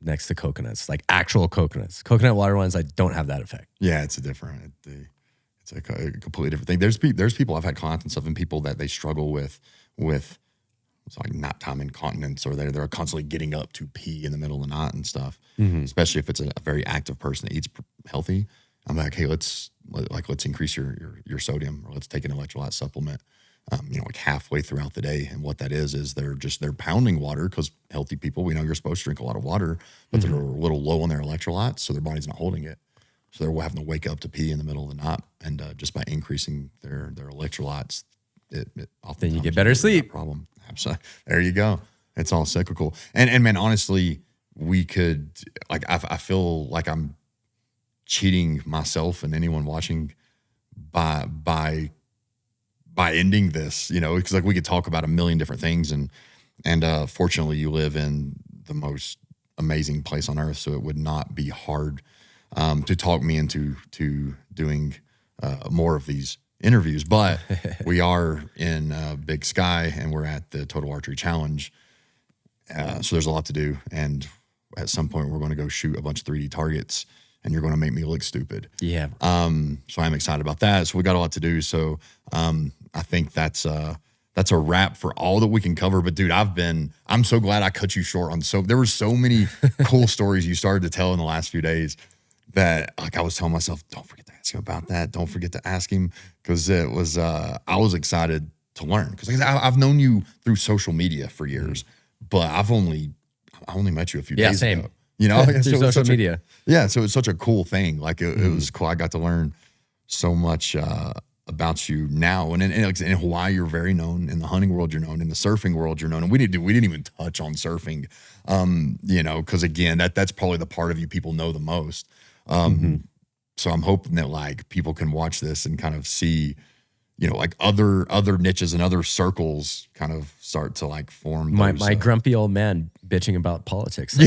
Next to coconuts, like actual coconuts. Coconut water ones, I don't have that effect. Yeah, it's it's a completely different thing. There's people I've had clients and stuff and people that they struggle with It's like nighttime incontinence, or they're constantly getting up to pee in the middle of the night and stuff. Especially if it's a very active person that eats healthy. I'm like, hey, let's increase your sodium, or let's take an electrolyte supplement. Like halfway throughout the day. And what that is they're pounding water, because healthy people, we know you're supposed to drink a lot of water, but they're a little low on their electrolytes, so their body's not holding it. So they're having to wake up to pee in the middle of the night, and just by increasing their electrolytes, it then you get better sleep. Problem. Absolutely. There you go. It's all cyclical. And man, honestly, we could, like, I feel like I'm cheating myself and anyone watching by ending this, because like we could talk about a million different things, and fortunately you live in the most amazing place on earth, so it would not be hard to talk me into doing more of these interviews. But we are in Big Sky, and we're at the Total Archery Challenge, so there's a lot to do, and at some point we're going to go shoot a bunch of 3D targets, and you're going to make me look stupid. Yeah. So I'm excited about that. So we got a lot to do. So I think that's a wrap for all that we can cover. But dude, I'm so glad I cut you short there were so many cool stories you started to tell in the last few days that, like, I was telling myself, don't forget to ask him about that. Don't forget to ask him, because it was, I was excited to learn, because I've known you through social media for years, but I only met you a few days ago. Through social media. So it's such a cool thing. Like it was cool. I got to learn so much about you now. And in Hawaii, you're very known. In the hunting world, you're known. In the surfing world, you're known. And we didn't even touch on surfing, because again, that's probably the part of you people know the most. So I'm hoping that like people can watch this and kind of see, like other niches and other circles kind of start to like form. My grumpy old man bitching about politics.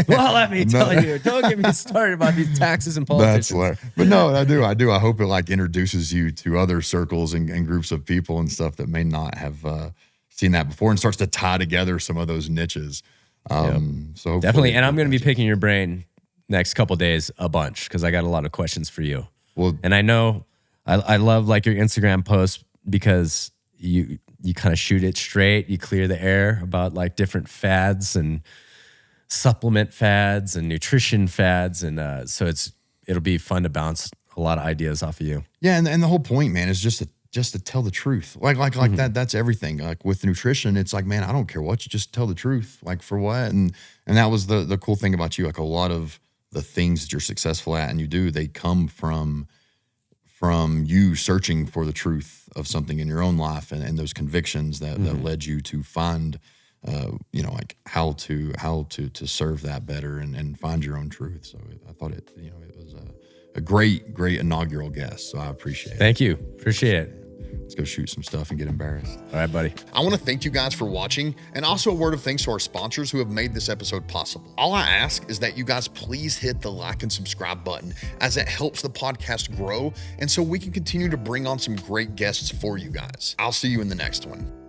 Well, let me tell you, don't get me started about these taxes and politicians. But no, I do. I hope it like introduces you to other circles and groups of people and stuff that may not have seen that before, and starts to tie together some of those niches. So definitely. And I'm going to be picking your brain next couple days a bunch, because I got a lot of questions for you. Well, and I know I love like your Instagram posts, because you kind of shoot it straight. You clear the air about like different fads and supplement fads and nutrition fads. And so it'll be fun to bounce a lot of ideas off of you. Yeah. And the whole point, man, is just to tell the truth. Like that's everything. Like with nutrition, it's like, man, I don't care what, you just tell the truth. Like for what? And that was the cool thing about you. Like a lot of the things that you're successful at and you do, they come from you searching for the truth of something in your own life, and those convictions that led you to find, like how to serve that better and find your own truth. So I thought it was a great inaugural guest. So I appreciate it. Thank you. Appreciate it. Let's go shoot some stuff and get embarrassed. All right, buddy. I want to thank you guys for watching, and also a word of thanks to our sponsors who have made this episode possible. All I ask is that you guys please hit the like and subscribe button, as it helps the podcast grow, and so we can continue to bring on some great guests for you guys. I'll see you in the next one.